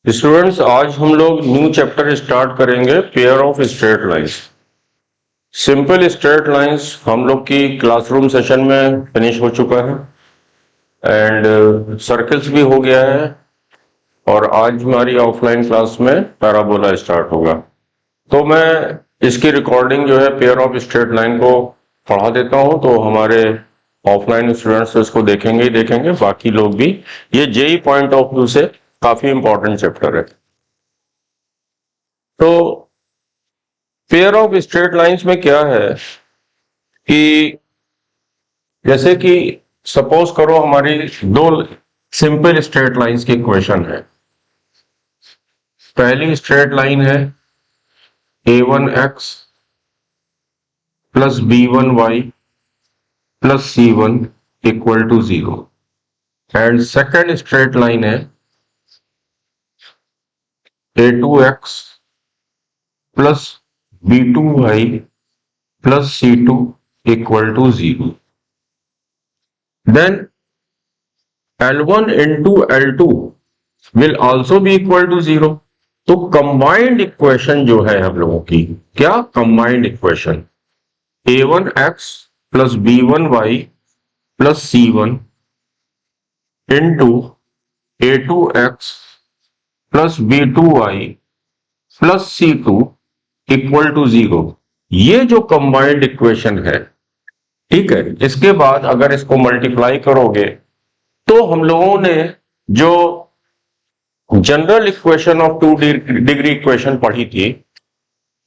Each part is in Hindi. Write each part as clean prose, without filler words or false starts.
स्टूडेंट्स, आज हम लोग न्यू चैप्टर स्टार्ट करेंगे, pair of straight lines. Simple straight lines हम लोग की क्लासरूम सेशन में फिनिश हो चुका है एंड सर्कल्स भी हो गया है। और आज हमारी ऑफलाइन क्लास में पैराबोला स्टार्ट होगा। तो मैं इसकी रिकॉर्डिंग जो है पेयर ऑफ स्ट्रेट लाइन को पढ़ा देता हूं, तो हमारे ऑफलाइन स्टूडेंट्स इसको देखेंगे ही देखेंगे, बाकी लोग भी। ये जेई पॉइंट ऑफ व्यू से काफी इंपॉर्टेंट चैप्टर है। तो पेयर ऑफ स्ट्रेट लाइंस में क्या है कि जैसे कि सपोज करो हमारी दो सिंपल स्ट्रेट लाइंस की इक्वेशन है। पहली स्ट्रेट लाइन है a1x plus b1y plus c1 equal to 0 and second straight line है a2x plus b2y plus c2 equal to 0। Then L1 into L2 will also be equal to 0। तो कंबाइंड इक्वेशन जो है हम लोगों की, क्या combined equation a1x plus b1y plus c1 into a2x plus b2y plus c2 equal to 0। ये जो कंबाइंड इक्वेशन है, ठीक है, इसके बाद अगर इसको मल्टीप्लाई करोगे तो हम लोगों ने जो general equation of two degree equation पढ़ी थी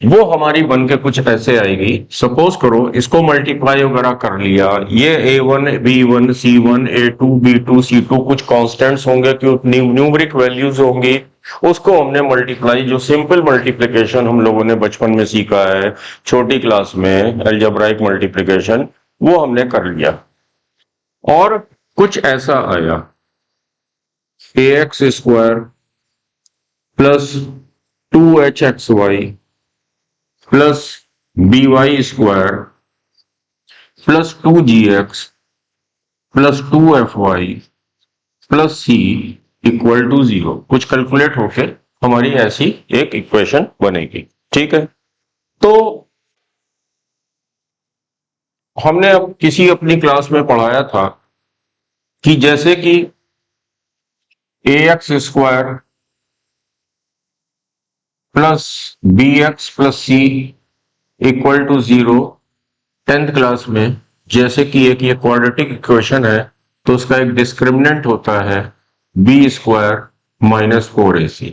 वो हमारी बन के कुछ ऐसे आएगी। सपोज करो इसको मल्टीप्लाई वगैरह कर लिया, ये a1 b1 c1 a2 b2 c2 कुछ कांस्टेंट्स होंगे, कुछ न्यूमरिक वैल्यूज होंगी, उसको हमने मल्टीप्लाई, जो सिंपल मल्टीप्लिकेशन हम लोगों ने बचपन में सीखा है छोटी क्लास में, अलजेब्राइक मल्टीप्लिकेशन, वो हमने कर लिया। और कुछ ऐसा आया ax square plus 2hxy plus by square plus 2gx plus 2fy plus c equal to 0। कुछ कैलकुलेट होके हमारी ऐसी एक इक्वेशन बनेगी, ठीक है। तो हमने अब किसी अपनी क्लास में पढ़ाया था कि जैसे कि ax square plus bx plus c equal to 0 10th class में, जैसे कि एक ये क्वाड्रेटिक इक्वेशन है तो उसका एक डिस्क्रिमिनेंट होता है b स्क्वायर माइनस 4ac,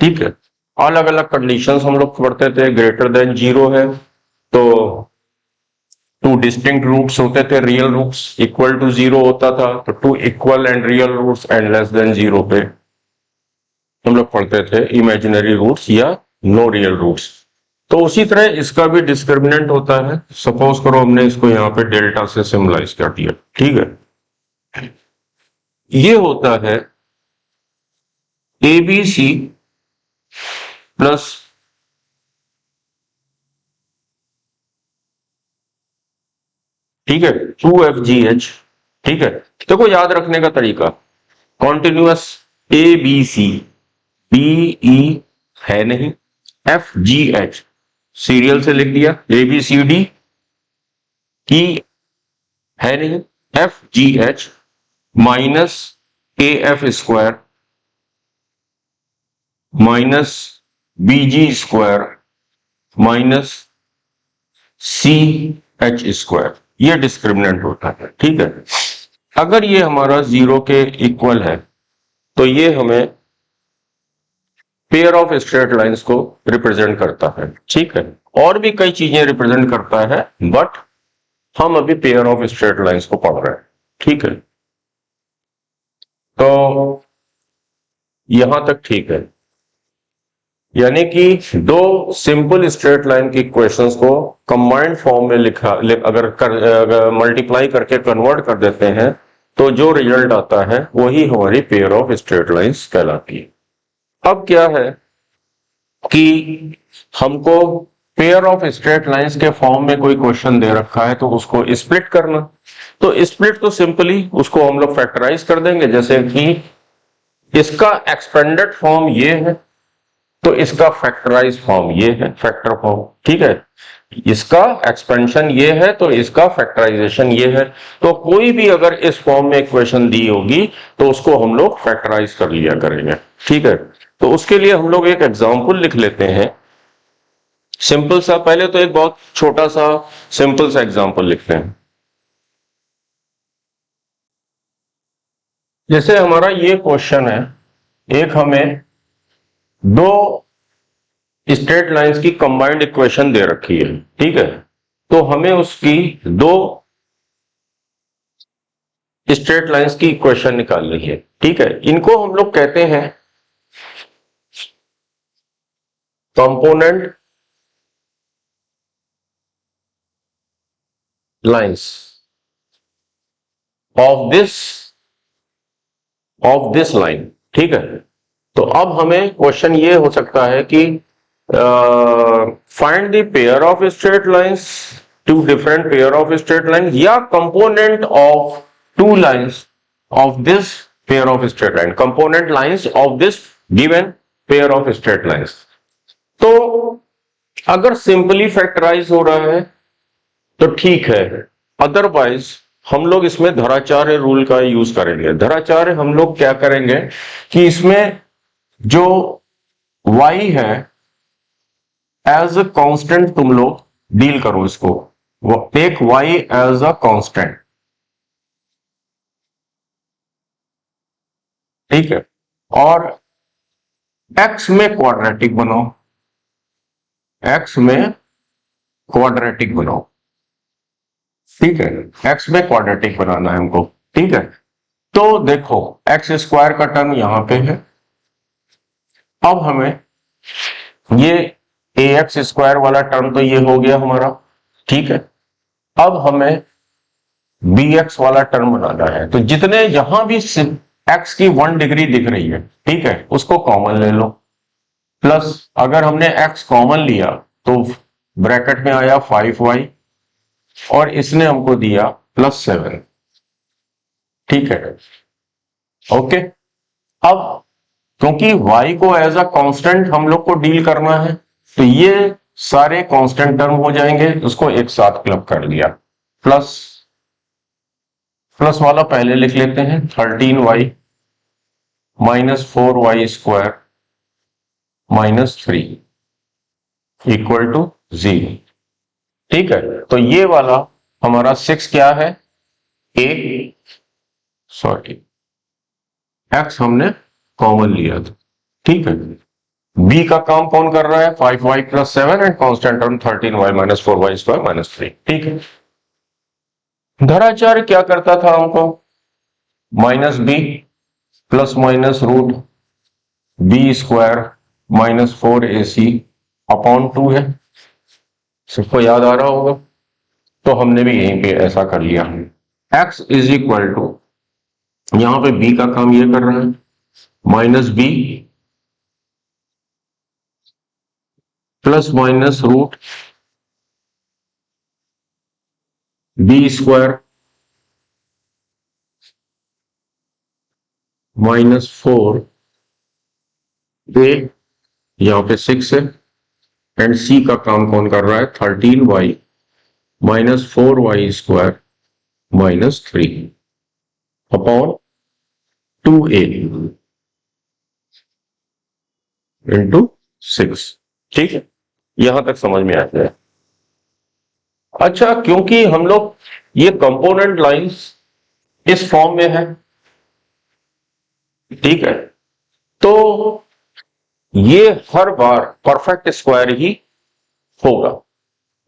ठीक है। अलग अलग कंडीशंस हम लोग पढ़ते थे। ग्रेटर देन 0 है तो टू डिस्टिंक्ट रूट्स होते थे, रियल रूट्स, इक्वल टू 0 होता था तो two equal and real roots, and less than 0 पे हम लोग पढ़ते थे इमेजिनरी रूट्स या नो रियल रूट्स। तो उसी तरह इसका भी डिस्क्रिमिनेंट होता है। सपोज करो हमने इसको यहां पे डेल्टा से सिम्बलाइज कर दिया, ठीक है। ये होता है ABC प्लस ठीक है 2FGH, ठीक है। देखो याद रखने का तरीका, कॉन्टिन्यूअस ABC, BE है नहीं, FGH सीरियल से लिख दिया, ABCD की है नहीं, FGH minus AF square minus BG square minus CH square, ये डिस्क्रिमिनेंट होता है, ठीक है। अगर ये हमारा 0 के इक्वल है तो ये हमें पेयर ऑफ स्ट्रेट लाइंस को रिप्रेजेंट करता है, ठीक है। और भी कई चीजें रिप्रेजेंट करता है, बट हम अभी पेयर ऑफ स्ट्रेट लाइंस को पढ़ रहे हैं, ठीक है। तो यहां तक ठीक है, यानी कि दो सिंपल स्ट्रेट लाइन की इक्वेशंस को कंबाइंड फॉर्म में अगर मल्टीप्लाई करके कन्वर्ट कर देते हैं तो जो रिजल्ट आता है वही हमारी पेयर ऑफ स्ट्रेट लाइंस कहलाती है। अब क्या है कि हमको पेयर ऑफ स्ट्रेट लाइंस के फॉर्म में कोई क्वेश्चन दे रखा है तो उसको स्प्लिट करना। तो स्प्लिट तो सिंपली उसको हम लोग फैक्टराइज कर देंगे, जैसे कि इसका एक्सपेंडेड फॉर्म ये है, तो इसका फैक्टराइज फॉर्म ये है, फैक्टर फॉर्म, ठीक है। इसका एक्सपेंशन ये है तो इसका फैक्टराइजेशन ये है। तो कोई भी अगर इस फॉर्म में इक्वेशन दी होगी तो उसको हम लोग फैक्टराइज कर लिया करेंगे, ठीक है। तो उसके लिए हम लोग एक एग्जांपल लिख लेते हैं, सिंपल सा। पहले तो एक बहुत छोटा सा सिंपल सा एग्जांपल लिखते हैं। जैसे हमारा ये क्वेश्चन है, एक हमें दो स्ट्रेट लाइंस की कंबाइंड इक्वेशन दे रखी है, ठीक है। तो हमें उसकी दो स्ट्रेट लाइंस की इक्वेशन निकालनी है, ठीक है। इनको हम लोग कहते हैं component lines of this line, ठीक है। तो अब हमें क्वेश्चन ये हो सकता है कि find the pair of straight lines, two different pair of straight line, या component of two lines of this pair of straight line, component lines of this given pair of straight lines. तो अगर सिंपली फैक्टराइज हो रहा है तो ठीक है, अदरवाइज हम लोग इसमें धराचार्य रूल का यूज करेंगे। धराचार्य हम लोग क्या करेंगे कि इसमें जो y है एज अ कांस्टेंट तुम लोग डील करो इसको, take y as a constant, ठीक है। और x में क्वाड्रेटिक बनाओ, x में क्वाड्रेटिक बनाओ, ठीक है। x में क्वाड्रेटिक बनाना है हमको, ठीक है। तो देखो एक्स स्क्वायर का टर्म यहां पे है, अब हमें ये ए एक्स स्क्वायर वाला टर्म तो ये हो गया हमारा, ठीक है। अब हमें बी एक्स वाला टर्म बनाना है, तो जितने यहां भी एक्स की 1 डिग्री दिख रही है, ठीक है, उसको कॉमन ले लो। प्लस अगर हमने एक्स कॉमन लिया तो ब्रैकेट में आया 5y, और इसने हमको दिया +7, ठीक है, ओके। अब क्योंकि y को एज अ कांस्टेंट हम लोग को डील करना है, तो ये सारे कांस्टेंट टर्म हो जाएंगे, उसको एक साथ क्लब कर लिया। प्लस प्लस वाला पहले लिख लेते हैं, 13y -4y² -3 = 0, ठीक है। तो ये वाला हमारा 6 क्या है, ए सॉरी एक्स हमने कॉमन लिया था, ठीक है। बी का काम कौन कर रहा है, 5y + 7 and constant term 13y -4y² -3, ठीक है। धराचार्य क्या करता था हमको, -b ±√b² -4ac/2 है, सबको याद आ रहा होगा। तो हमने भी यहीं पे ऐसा कर लिया, x = यहां पे b का काम ये कर रहा है, -b ±√b² -4a, यहां पे 6 है, एंड c का काम कौन कर रहा है, 13y -4y² -3/2a × 6, ठीक है। यहां तक समझ में आता है। अच्छा, क्योंकि हम लोग ये कंपोनेंट लाइंस इस फॉर्म में है, ठीक है, तो ये हर बार परफेक्ट स्क्वायर ही होगा।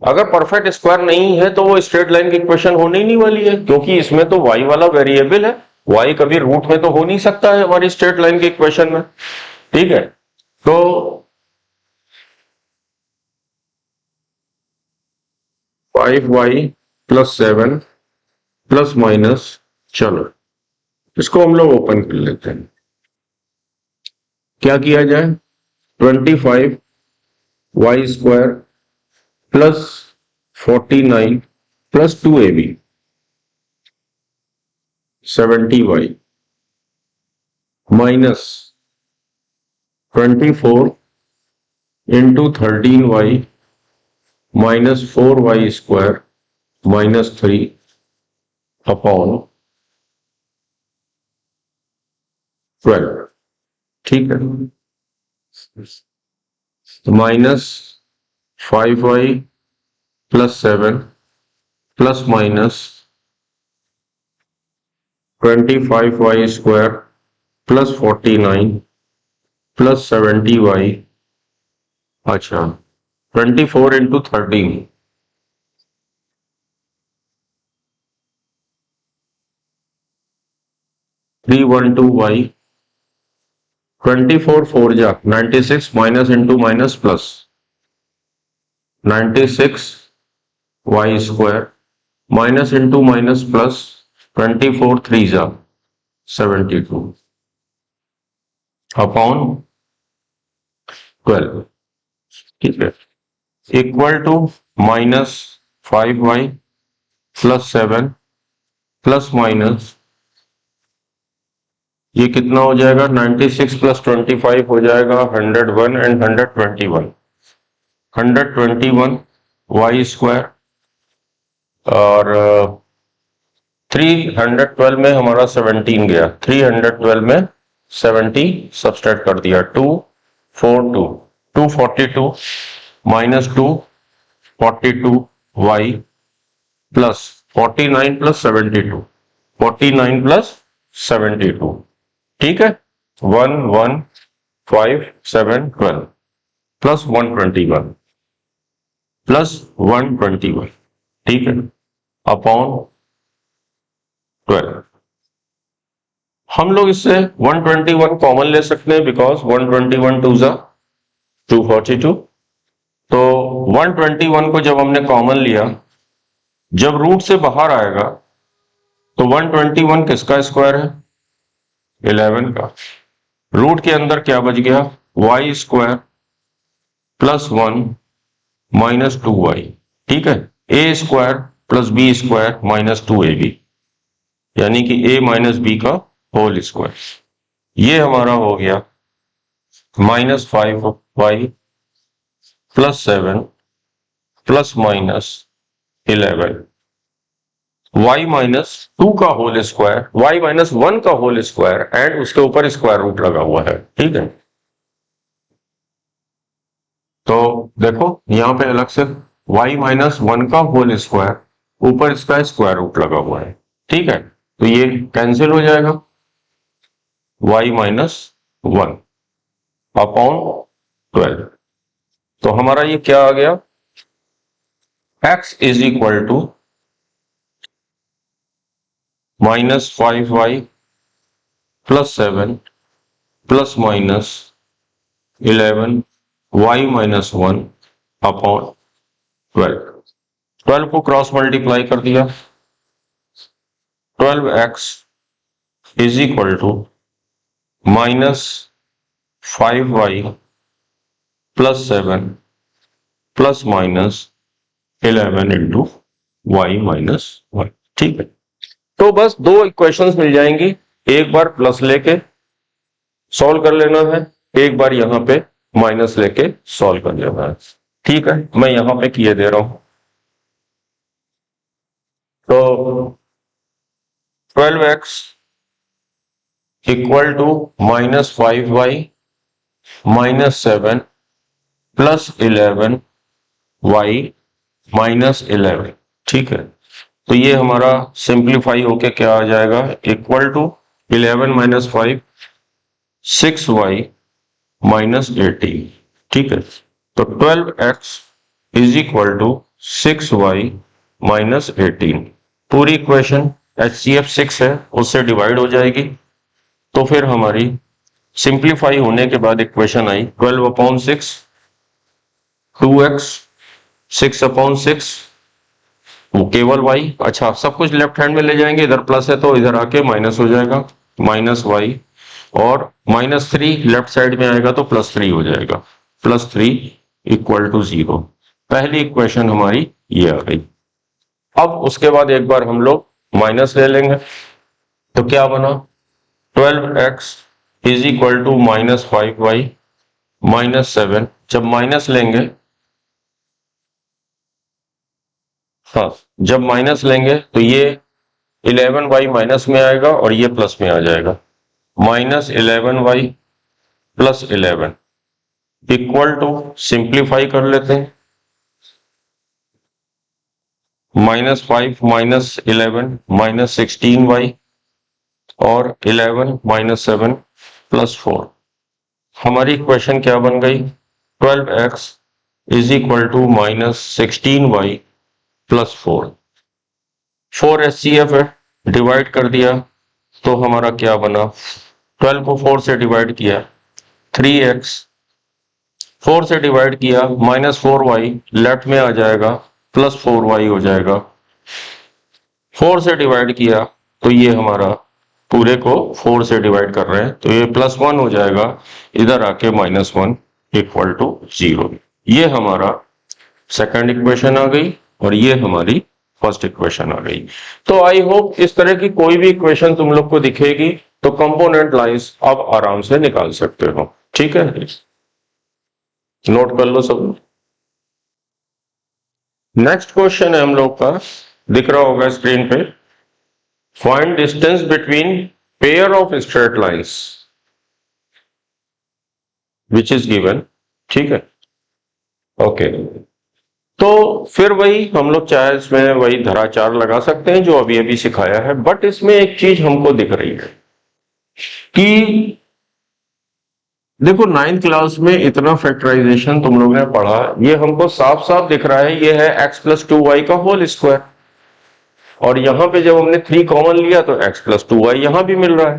अगर परफेक्ट स्क्वायर नहीं है तो वो स्ट्रेट लाइन की इक्वेशन होने ही नहीं वाली है, क्योंकि इसमें तो y वाला वेरिएबल है, y कभी रूट में तो हो नहीं सकता है हमारी स्ट्रेट लाइन की इक्वेशन में, ठीक है। तो 5y + 7 ± चलो इसको हम लोग ओपन कर लेते हैं। क्या किया जाए, 25y² +49 +2ab 70y minus 24 into 13y minus 4y square minus 3 upon 12। ठीक है, minus 5y plus 7 plus minus 25y square plus 49 plus 70y। अच्छा, 24 इंटू 13 312y 24 4 जा 96 minus into minus plus 96 Y square minus into minus plus 24 3 जा 72 अपॉन 12। ठीक है, equal to minus 5y plus 7 plus minus ये कितना हो जाएगा 96 प्लस 25 हो जाएगा 101 एंड 121 वाई स्क्वायर और 312 में हमारा 17 गया, 312 में 70 सब्सट्रैक्ट कर दिया 242 minus 242 Y plus 49 plus 72 49 plus 72। ठीक है, 115 प्लस 121 प्लस 121। ठीक है, अपॉन 12। हम लोग इससे 121 कॉमन ले सकते हैं बिकॉज 121 टू जा 242। तो 121 को जब हमने कॉमन लिया, जब रूट से बाहर आएगा तो 121 किसका स्क्वायर है 11 का। रूट के अंदर क्या बच गया Y square plus 1 minus 2y। ठीक है, a square plus B square minus 2ab यानी कि a माइनस बी का होल स्क्वायर। ये हमारा हो गया minus 5y plus 7 plus minus 11 y minus 2 का होल स्क्वायर y माइनस 1 का होल स्क्वायर एंड उसके ऊपर स्क्वायर रूट लगा हुआ है। ठीक है, तो देखो यहां पे अलग से y माइनस 1 का होल स्क्वायर ऊपर इसका स्क्वायर रूट लगा हुआ है। ठीक है, तो ये कैंसिल हो जाएगा y माइनस 1 अपॉन 12। तो हमारा ये क्या आ गया x is equal to minus 5y plus 7 plus minus 11 y minus 1 upon 12। 12 को क्रॉस मल्टीप्लाई कर दिया, 12x is equal to minus 5y plus 7 plus minus 11 into Y minus 1। ठीक है, तो बस दो इक्वेशंस मिल जाएंगी, एक बार प्लस लेके सॉल्व कर लेना है, एक बार यहां पे माइनस लेके सॉल्व कर लेना है। ठीक है, मैं यहां पे किए दे रहा हूं। तो 12x equal to minus 5y minus 7 plus 11 y minus 11। ठीक है, तो ये हमारा सिंप्लीफाई होके क्या आ जाएगा equal to 11 minus 5 6y minus 18। ठीक है, तो 12x is equal to 6y minus 18। पूरी इक्वेशन HCF 6 है उससे डिवाइड हो जाएगी, तो फिर हमारी सिंप्लीफाई होने के बाद इक्वेशन आई 12 अपॉन 6 2x 6 अपॉन 6 वो केवल y। अच्छा, सब कुछ लेफ्ट हैंड में ले जाएंगे, इधर प्लस है तो इधर आके माइनस हो जाएगा माइनस y और माइनस 3 लेफ्ट साइड में आएगा तो प्लस 3 हो जाएगा प्लस 3 इक्वल टू 0। पहली इक्वेशन हमारी ये आ गई। अब उसके बाद एक बार हम लोग माइनस ले लेंगे, तो क्या बना 12x is equal to -5y -7। जब माइनस लेंगे, हाँ, जब माइनस लेंगे तो ये 11y माइनस में आएगा और ये प्लस में आ जाएगा। -11y plus 11 equal to, simplify कर लेते हैं, -5 -11 -16y और 11 -7 +4। हमारी इक्वेशन क्या बन गई? 12x is equal to -16y +4। 4 SCF है, डिवाइड कर दिया तो हमारा क्या बना? 12 को 4 से डिवाइड किया, 3x, 4 से डिवाइड किया, -4y लेफ्ट में आ जाएगा, +4y हो जाएगा। 4 से डिवाइड किया तो ये हमारा पूरे को 4 से डिवाइड कर रहे हैं तो ये +1 हो जाएगा, इधर आके -1 इक्वल टू 0। ये हमारा सेकंड इक्वेशन आ गई और ये हमारी फर्स्ट इक्वेशन आ गई। तो आई होप इस तरह की कोई भी इक्वेशन तुम लोग को दिखेगी तो कंपोनेंट लाइंस आप आराम से निकाल सकते हो। ठीक है, नोट कर लो सब। नेक्स्ट क्वेश्चन है हम लोग का, दिख रहा होगा स्क्रीन पे। Find distance between pair of straight lines which is given. ठीक है, ओके। तो फिर वही हम लोग चाहे इसमें वही धराचार लगा सकते हैं जो अभी अभी सिखाया है, बट इसमें एक चीज हमको दिख रही है कि देखो 9th क्लास में इतना फैक्टराइजेशन तुम लोग ने पढ़ा, ये हमको साफ साफ दिख रहा है ये है x+2y का होल स्क्वायर, और यहां पे जब हमने 3 कॉमन लिया तो x+2y यहां भी मिल रहा है।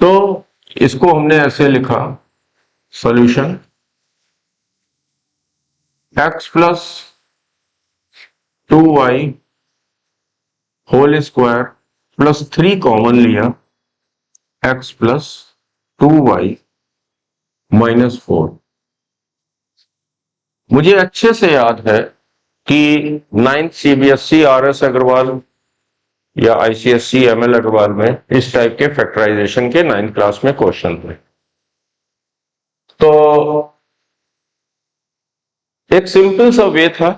तो इसको हमने ऐसे लिखा, solution x+2y whole square plus 3 common लिया, x+2y -4। मुझे अच्छे से याद है कि 9th CBSE RS अग्रवाल या ICSE ML अग्रवाल में इस टाइप के फैक्टराइजेशन के 9th क्लास में क्वेश्चन थे। तो एक सिंपल सा वे था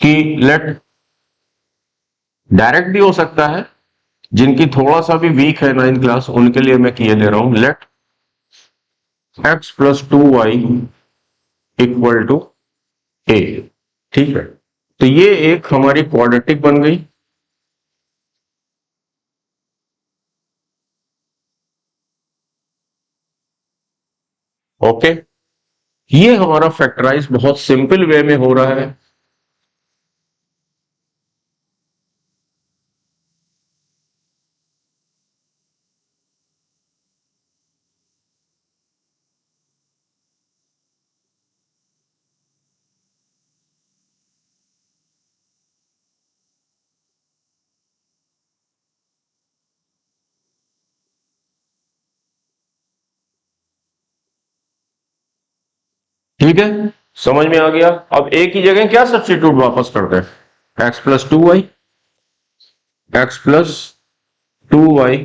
कि लेट, डायरेक्ट भी हो सकता है, जिनकी थोड़ा सा भी वीक है 9th क्लास उनके लिए मैं किए ले रहा हूं, late x+2y equal to a। ठीक है, तो ये एक हमारी क्वाड्रेटिक बन गई। ओके, ये हमारा फैक्टराइज बहुत सिंपल वे में हो रहा है। ठीक है, समझ में आ गया। अब a की जगह क्या सब्स्टिट्यूट वापस करते हैं? x+2y, x+2y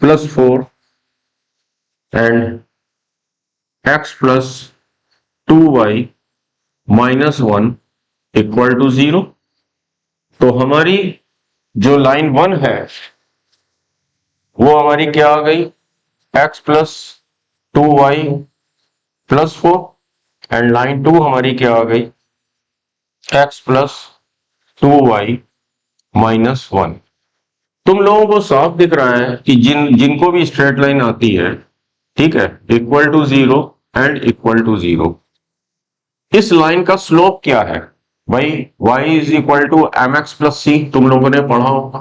+4 and x+2y -1 equal to 0। तो हमारी जो लाइन 1 है वो हमारी क्या आ गई? x+2y +4 एंड लाइन 2 हमारी क्या आ गई? x+2y -1। तुम लोगों को साफ दिख रहा है कि जिनको भी स्ट्रेट लाइन आती है, ठीक है, equal to 0 and equal to 0, इस लाइन का स्लोप क्या है भाई? y is equal to mx+c, तुम लोगों ने पढ़ा होगा।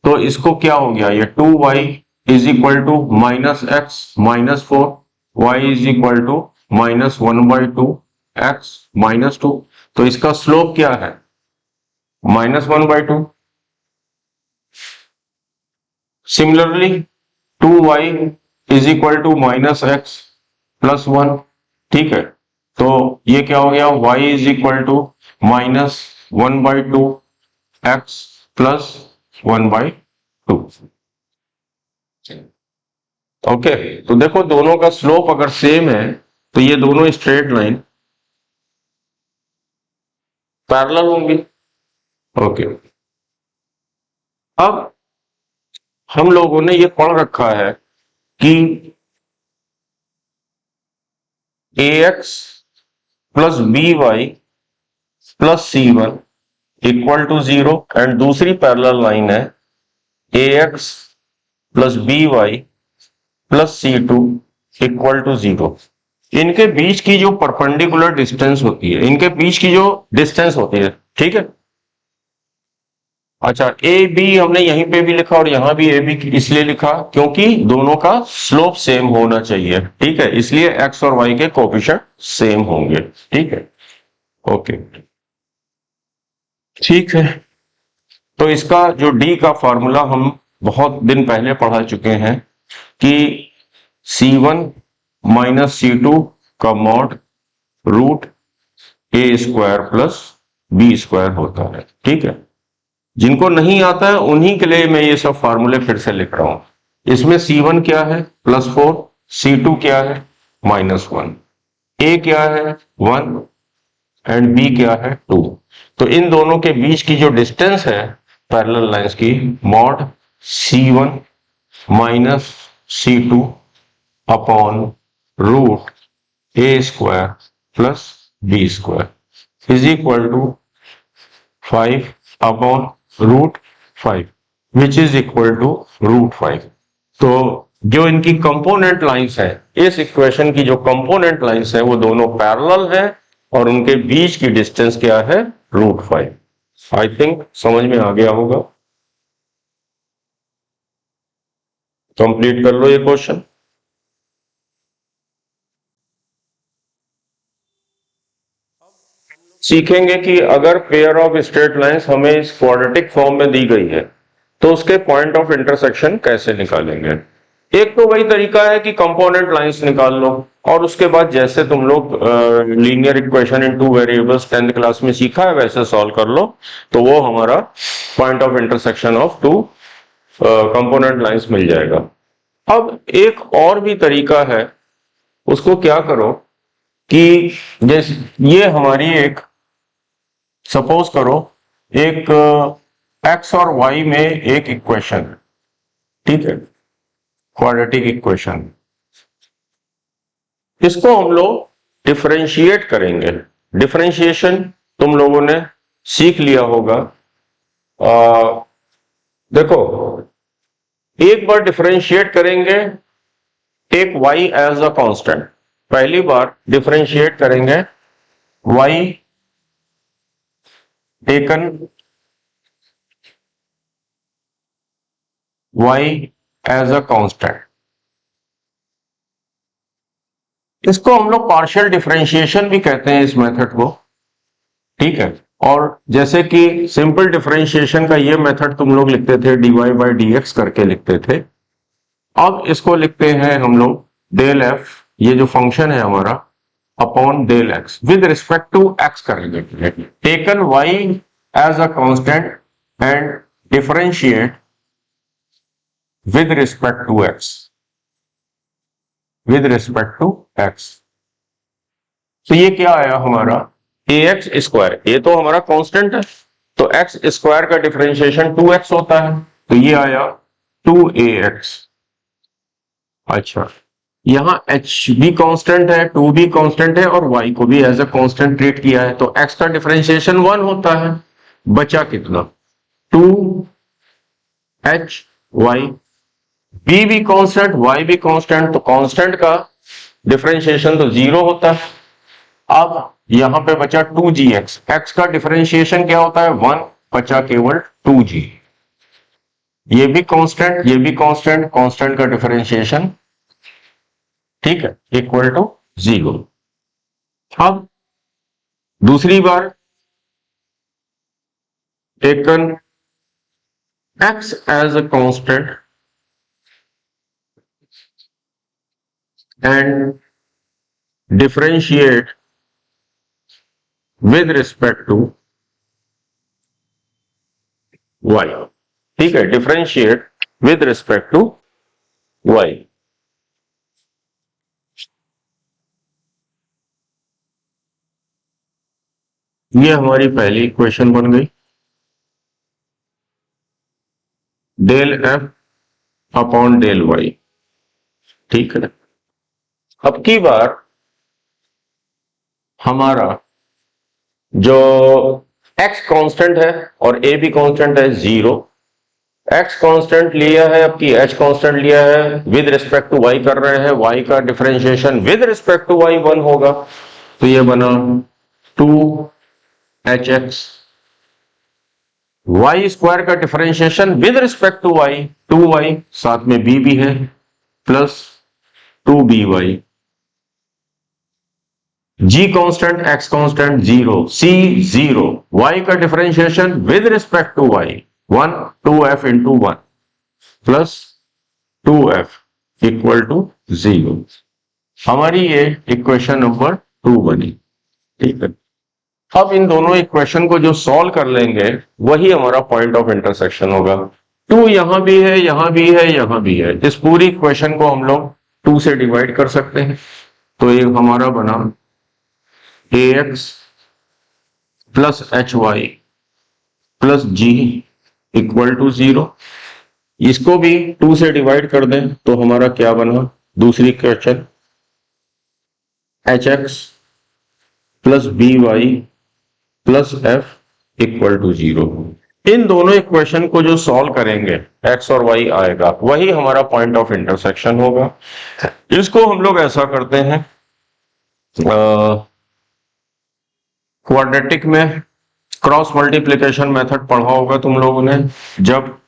तो इसको क्या हो गया? ये 2y is equal to -x -4, y is equal to -1/2 x -2। तो इसका स्लोप क्या है? -1/2। Similarly 2y is equal to -x +1। ठीक है, तो ये क्या हो गया? y is equal to -1/2 x +1/2। Okay, तो देखो दोनों का स्लोप अगर सेम है तो ये दोनों स्ट्रेट लाइन पैरेलल होंगी। ओके, अब हम लोगों ने ये पढ़ रखा है कि a x plus B Y plus c one equal to zero, and दूसरी पैरेलल लाइन है a x plus B Y plus c two equal to zero. इनके बीच की जो परपेंडिकुलर डिस्टेंस होती है, इनके बीच की जो डिस्टेंस होती है, ठीक है। अच्छा, ए बी हमने यहीं पे भी लिखा और यहां भी ए बी इसलिए लिखा क्योंकि दोनों का स्लोप सेम होना चाहिए, ठीक है, इसलिए एक्स और वाई के कोएफिशिएंट सेम होंगे, ठीक है। ओके, ठीक है, तो इसका जो डी का फॉर्मूला हम बहुत दिन पहले पढ़ा चुके हैं कि C1 माइनस C2 का mod root A square plus B square होता है, ठीक है। जिनको नहीं आता है उन्हीं के लिए मैं ये सब फार्मूले फिर से लिख रहा हूं। इसमें C1 क्या है +4, C2 क्या है -1, ए क्या है 1 एंड बी क्या है 2। तो इन दोनों के बीच की जो डिस्टेंस है पैरेलल लाइंस की, mod C1 minus C2 upon root A square plus B square is equal to 5 upon root 5 which is equal to root 5। तो जो इनकी कंपोनेंट लाइंस है, इस इक्वेशन की जो कंपोनेंट लाइंस है वो दोनों पैरेलल है और उनके बीच की डिस्टेंस क्या है रूट 5। आई थिंक समझ में आ गया होगा। कंप्लीट कर लो ये क्वेश्चन। सीखेंगे कि अगर पेयर ऑफ स्ट्रेट लाइंस हमें इस क्वाड्रेटिक फॉर्म में दी गई है तो उसके पॉइंट ऑफ इंटरसेक्शन कैसे निकालेंगे। एक तो वही तरीका है कि कंपोनेंट लाइंस निकाल लो और उसके बाद जैसे तुम लोग linear equation in two variables 10th class में सीखा है वैसे सॉल्व कर लो, तो वो हमारा point of intersection of two component lines मिल जाएगा। अब एक और भी तरीका है, उसको क्या करो कि जैसे ये हमारी एक, सपोज करो एक एक्स और वाई में एक इक्वेशन, ठीक है, क्वाड्रेटिक इक्वेशन, इसको हम लोग डिफरेंशिएट करेंगे। डिफरेंशिएशन तुम लोगों ने सीख लिया होगा। देखो, एक बार डिफरेंशिएट करेंगे, take y as a constant. पहली बार डिफरेंशिएट करेंगे y taken y as a constant, इसको हम लोग पार्शियल डिफरेंशिएशन भी कहते हैं इस मेथड को, ठीक है। और जैसे कि सिंपल डिफरेंशिएशन का ये मेथड तुम लोग लिखते थे dy बाई dx करके लिखते थे, अब इसको लिखते हैं हम लोग डेल f, ये जो फंक्शन है हमारा, upon del x with respect to x करेंगे। Taken y as a constant and differentiate with respect to x, with respect to x। तो ये क्या आया हमारा ए एक्स स्क्वायर, ये तो हमारा कांस्टेंट है, तो एक्स स्क्वायर का डिफरेंशिएशन 2x होता है, तो ये आया 2ax। अच्छा, यहां h भी कांस्टेंट है, 2 भी कांस्टेंट है और y को भी एज अ कांस्टेंट ट्रीट किया है, तो x का डिफरेंशिएशन 1 होता है। बचा कितना 2hy, b भी कांस्टेंट y भी कांस्टेंट, तो कांस्टेंट का डिफरेंशिएशन तो 0 होता है। अब यहां पे बचा 2gx, x का डिफरेंशिएशन क्या होता है 1, बचा केवल 2g, ये भी कांस्टेंट ये भी कांस्टेंट, कांस्टेंट का डिफरेंशिएशन, ठीक है, इक्वल टू 0। अब दूसरी बार taken x as a constant and differentiate with respect to y, ठीक है, differentiate with respect to y। ये हमारी पहली इक्वेशन बन गई, del f upon del y. ठीक है, अब की बार हमारा जो x कांस्टेंट है और a भी कांस्टेंट है 0, x कांस्टेंट लिया है, अब की h कांस्टेंट लिया है, विद रिस्पेक्ट टू y कर रहे हैं, y का differentiation with respect to y 1 होगा, तो ये बना 2hx, y स्क्वायर का differentiation with respect to y 2y, साथ में b भी है, plus 2by, g constant, x constant 0, c 0, y का differentiation with respect to y 1, 2f into 1 plus 2f equal to 0। हमारी ये इक्वेशन नंबर 2 बनी। ठीक है, अब इन दोनों इक्वेशन को जो सॉल्व कर लेंगे वही हमारा पॉइंट ऑफ इंटरसेक्शन होगा। 2 यहां भी है, यहां भी है, यहां भी है, इस पूरी इक्वेशन को हम लोग 2 से डिवाइड कर सकते हैं, तो ये हमारा बना ax plus H Y plus G equal to 0। इसको भी 2 से डिवाइड कर दें तो हमारा क्या बना, दूसरी question H X plus B Y plus F equal to 0। इन दोनों इक्वेशन को जो सॉल्व करेंगे x और y आएगा, वही हमारा पॉइंट ऑफ इंटरसेक्शन होगा। इसको हम लोग ऐसा करते हैं, क्वाड्रेटिक में क्रॉस मल्टीप्लिकेशन मेथड पढ़ा होगा तुम लोगों ने, जब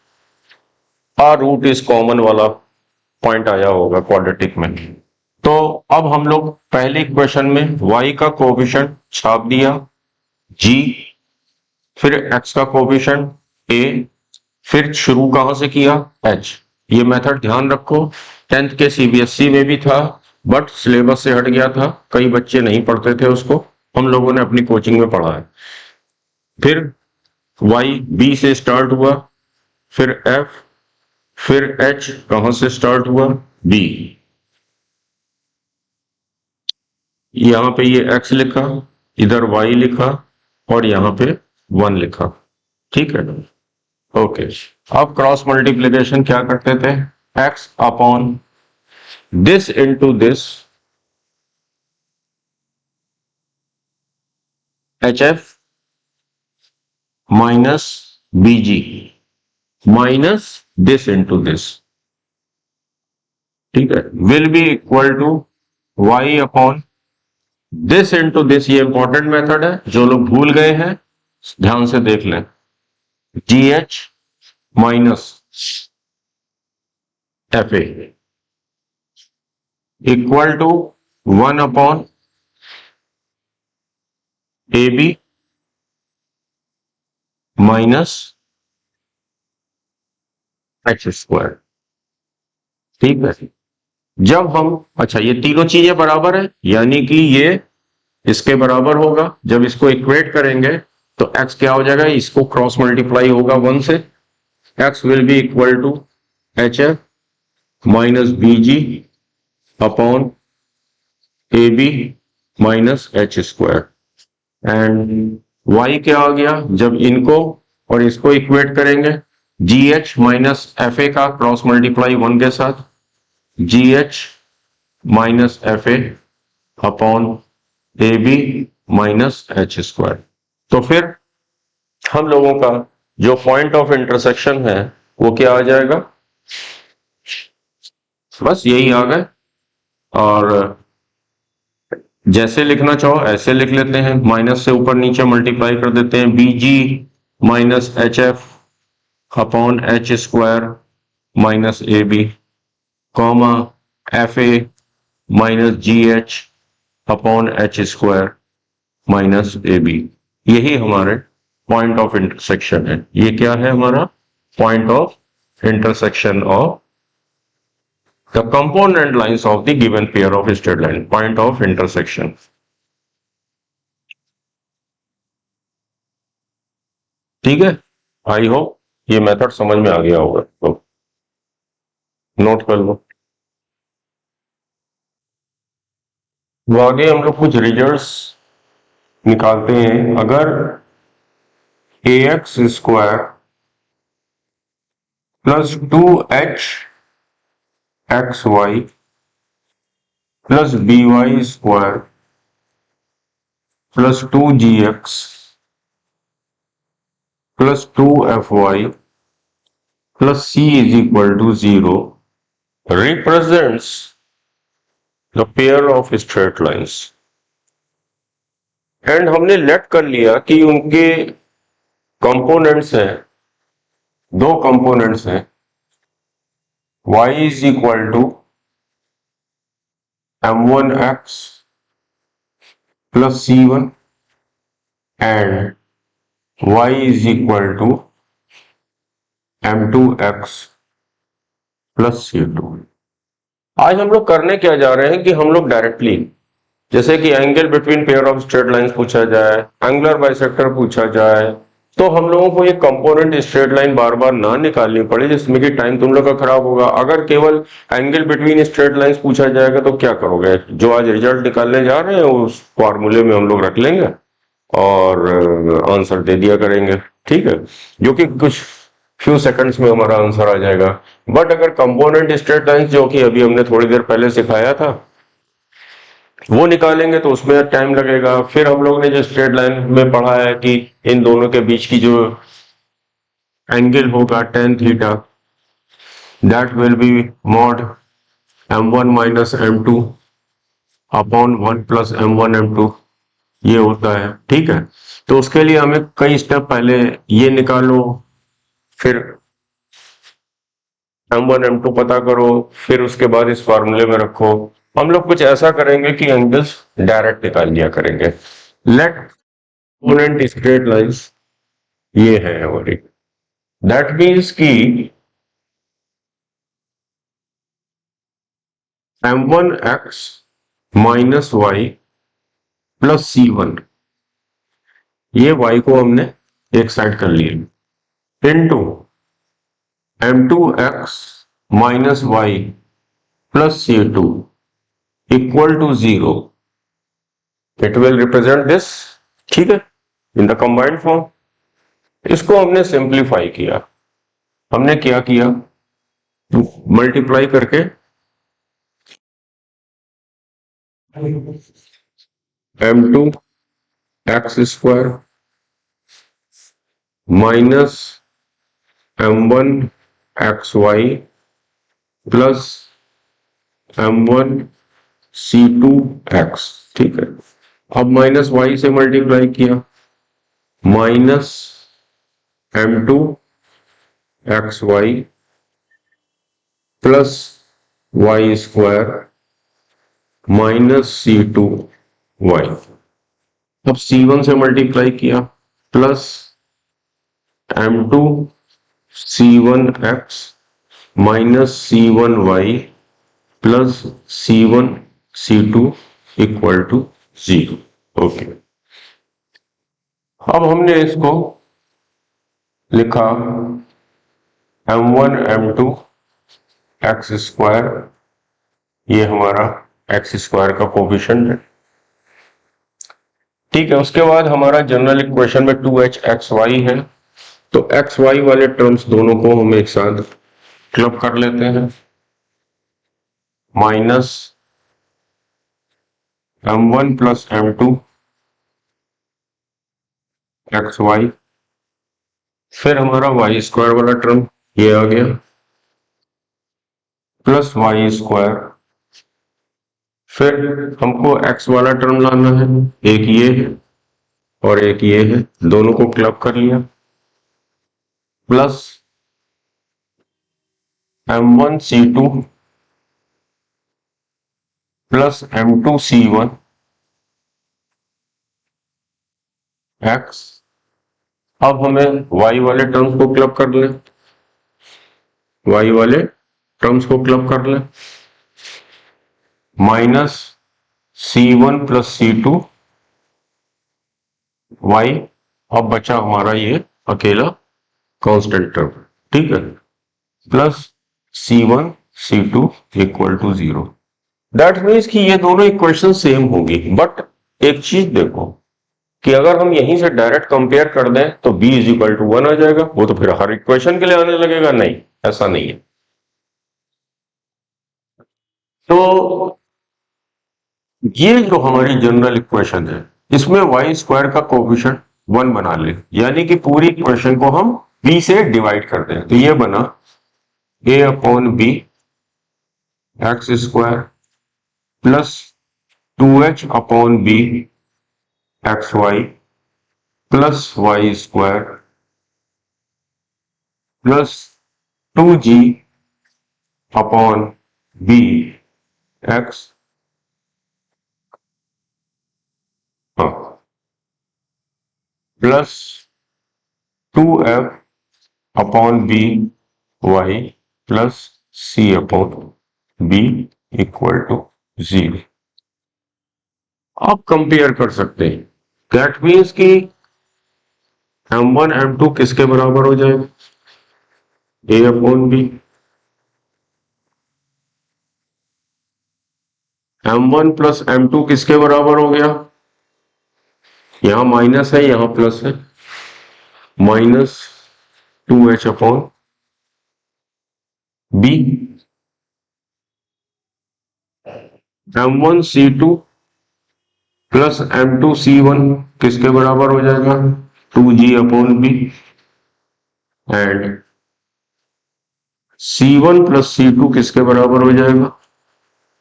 आ रूट इज कॉमन वाला पॉइंट आया होगा क्वाड्रेटिक में। तो अब हम लोग पहली इक्वेशन में y का कोएफिशिएंट छाप दिया g, फिर x का कोएफिशिएंट a, फिर शुरू कहां से किया h। ये मेथड ध्यान रखो, 10th के सीबीएसई में भी था, बट सिलेबस से हट गया था, कई बच्चे नहीं पढ़ते थे उसको, हम लोगों ने अपनी कोचिंग में पढ़ा है। फिर y b से स्टार्ट हुआ, फिर f, फिर h कहां से स्टार्ट हुआ b, यहां पे ये x लिखा, इधर y लिखा और यहां पे 1 लिखा। ठीक है, ओके। अब क्रॉस मल्टीप्लिकेशन क्या करते थे, x upon this into this H F minus BG minus this into this, ठीक है, will be equal to y upon this into this. ये इंपॉर्टेंट मेथड है, जो लोग भूल गए हैं ध्यान से देख लें, G H minus F A equal to 1 upon A B minus H square. ठीक है, जब हम, अच्छा ये तीनों चीजें बराबर है, यानी कि ये इसके बराबर होगा, जब इसको इक्वेट करेंगे तो x क्या हो जाएगा, इसको क्रॉस मल्टीप्लाई होगा 1 से, x will be equal to h F minus B g upon A B minus H square. And y क्या आ गया, जब इनको और इसको इक्वेट करेंगे, g H minus F a का क्रॉस मल्टीप्लाई 1 के साथ, g H minus F a upon A B minus H square. तो फिर हम लोगों का जो पॉइंट ऑफ इंटरसेक्शन है वो क्या आ जाएगा, बस यही आ गए, और जैसे लिखना चाहो ऐसे लिख लेते हैं, माइनस से ऊपर नीचे मल्टीप्लाई कर देते हैं, b g minus h f upon h square minus a b, comma f a minus g h upon h square minus a b. यही हमारे पॉइंट ऑफ इंटरसेक्शन है। ये क्या है हमारा point of intersection of the component lines of the given pair of straight line, point of intersection. ठीक है, आई होप ये मेथड समझ में आ गया होगा, तो नोट कर लो। वो आगे हम लोग कुछ रिजल्ट्स निकालते हैं, अगर ax square plus 2h x y plus by square plus 2gx plus 2fy plus c is equal to 0 represents the pair of straight lines। And हमने लेट कर लिया कि उनके कंपोनेंट्स हैं, दो कंपोनेंट्स हैं, y is equal to m1x plus c1 and y is equal to m2x plus c2। आज हम लोग करने क्या जा रहे हैं कि हम लोग डायरेक्टली, जैसे कि angle between pair of straight lines पूछा जाए, एंगुलर बाइसेक्टर पूछा जाए, तो हम लोगों को ये कंपोनेंट स्ट्रेट लाइन बार बार ना निकालनी पड़े जिसमें कि टाइम तुम लोग का खराब होगा। अगर केवल एंगल बिटवीन स्ट्रेट लाइंस पूछा जाएगा तो क्या करोगे, जो आज रिजल्ट निकालने जा रहे हैं उस फॉर्मूले में हम लोग रख लेंगे और आंसर दे दिया करेंगे, ठीक है, जो कि कुछ फ्यू सेकंड्स में हमारा आंसर आ जाएगा। बट अगर कंपोनेंट स्ट्रेट लाइंस, जो कि अभी हमने थोड़ी देर पहले सिखाया था, वो निकालेंगे तो उसमें टाइम लगेगा। फिर हम लोग ने जो स्ट्रेट लाइन में पढ़ा है कि इन दोनों के बीच की जो एंगल होगा tan theta, that will B mod m1 minus m2 upon 1 प्लस m1 m2, ये होता है, ठीक है। तो उसके लिए हमें कई स्टेप पहले ये निकालो, फिर m1 m2 पता करो, फिर उसके बाद इस फॉर्मूले में रखो। हम लोग कुछ ऐसा करेंगे कि एंगल्स डायरेक्ट निकाल लिया करेंगे। लेट कंपोनेंट स्ट्रेट लाइंस ये है हमारी, दैट मीन्स कि m1x minus y plus c1, ये y को हमने एक साइड कर लिया, into m2x minus y plus c2 equal to 0। It will represent this, ठीक है, इन द कंबाइंड फॉर्म। इसको हमने सिंप्लीफाई किया, हमने क्या किया, मल्टीप्लाई करके m2 x square minus m1 x y plus m1 c2 x, ठीक है। अब माइनस वाई से मल्टीप्लाई किया, minus m2 x y plus y square minus c2 y. अब c1 से मल्टीप्लाई किया, plus m2 c1 x minus c1 y plus c1 c2 equal to 0। Okay, अब हमने इसको लिखा m1 m2 एक्स स्क्वायर, ये हमारा एक्स स्क्वायर का कोफिशिएंट है, ठीक है। उसके बाद हमारा जनरल इक्वेशन में 2h एक्स वाई है, तो एक्स वाई वाले टर्म्स दोनों को हम एक साथ क्लब कर लेते हैं, minus m1 plus m2 x Y, फिर हमारा वाई स्क्वायर वाला टर्म ये आ गया, प्लस वाई स्क्वायर, फिर हमको एक्स वाला टर्म लाना है, एक ये है और एक ये है, दोनों को क्लब कर लिया, plus m1 c2 plus m2 c1 x. अब हमें y वाले टर्म्स को क्लब कर लें, y वाले टर्म्स को क्लब कर लें, minus c1 plus c2 y, अब बचा हमारा ये अकेला कांस्टेंट टर्म, ठीक है, plus c1 c2 equal to 0। That means कि ये दोनों इक्वेशन सेम होगी, बट एक चीज देखो, कि अगर हम यहीं से डायरेक्ट कंपेयर कर दें तो b इज इक्वल टू 1 आ जाएगा, वो तो फिर हर इक्वेशन के लिए आने लगेगा। नहीं, ऐसा नहीं है। तो ये जो हमारी जनरल इक्वेशन है, इसमें वाई स्क्वायर का कोफिशिएंट 1 बना ले, यानी कि पूरी इक्वेशन को हम b से डिवाइड कर दें, तो ये बना a upon b x square plus 2h upon b x y plus y square plus 2g upon b x, हाँ, plus 2f upon b Y plus c upon b equal to 0। आप कंपेयर कर सकते हैं। दैट मीन्स कि m1 m2 किसके बराबर हो जाएगा? a upon B. m1 plus m2 किसके बराबर हो गया? यहां माइनस है, यहां प्लस है, minus 2h upon B. m1 c2 plus m2 c1 किसके बराबर हो जाएगा? 2g upon b. And c1 plus c2 किसके बराबर हो जाएगा?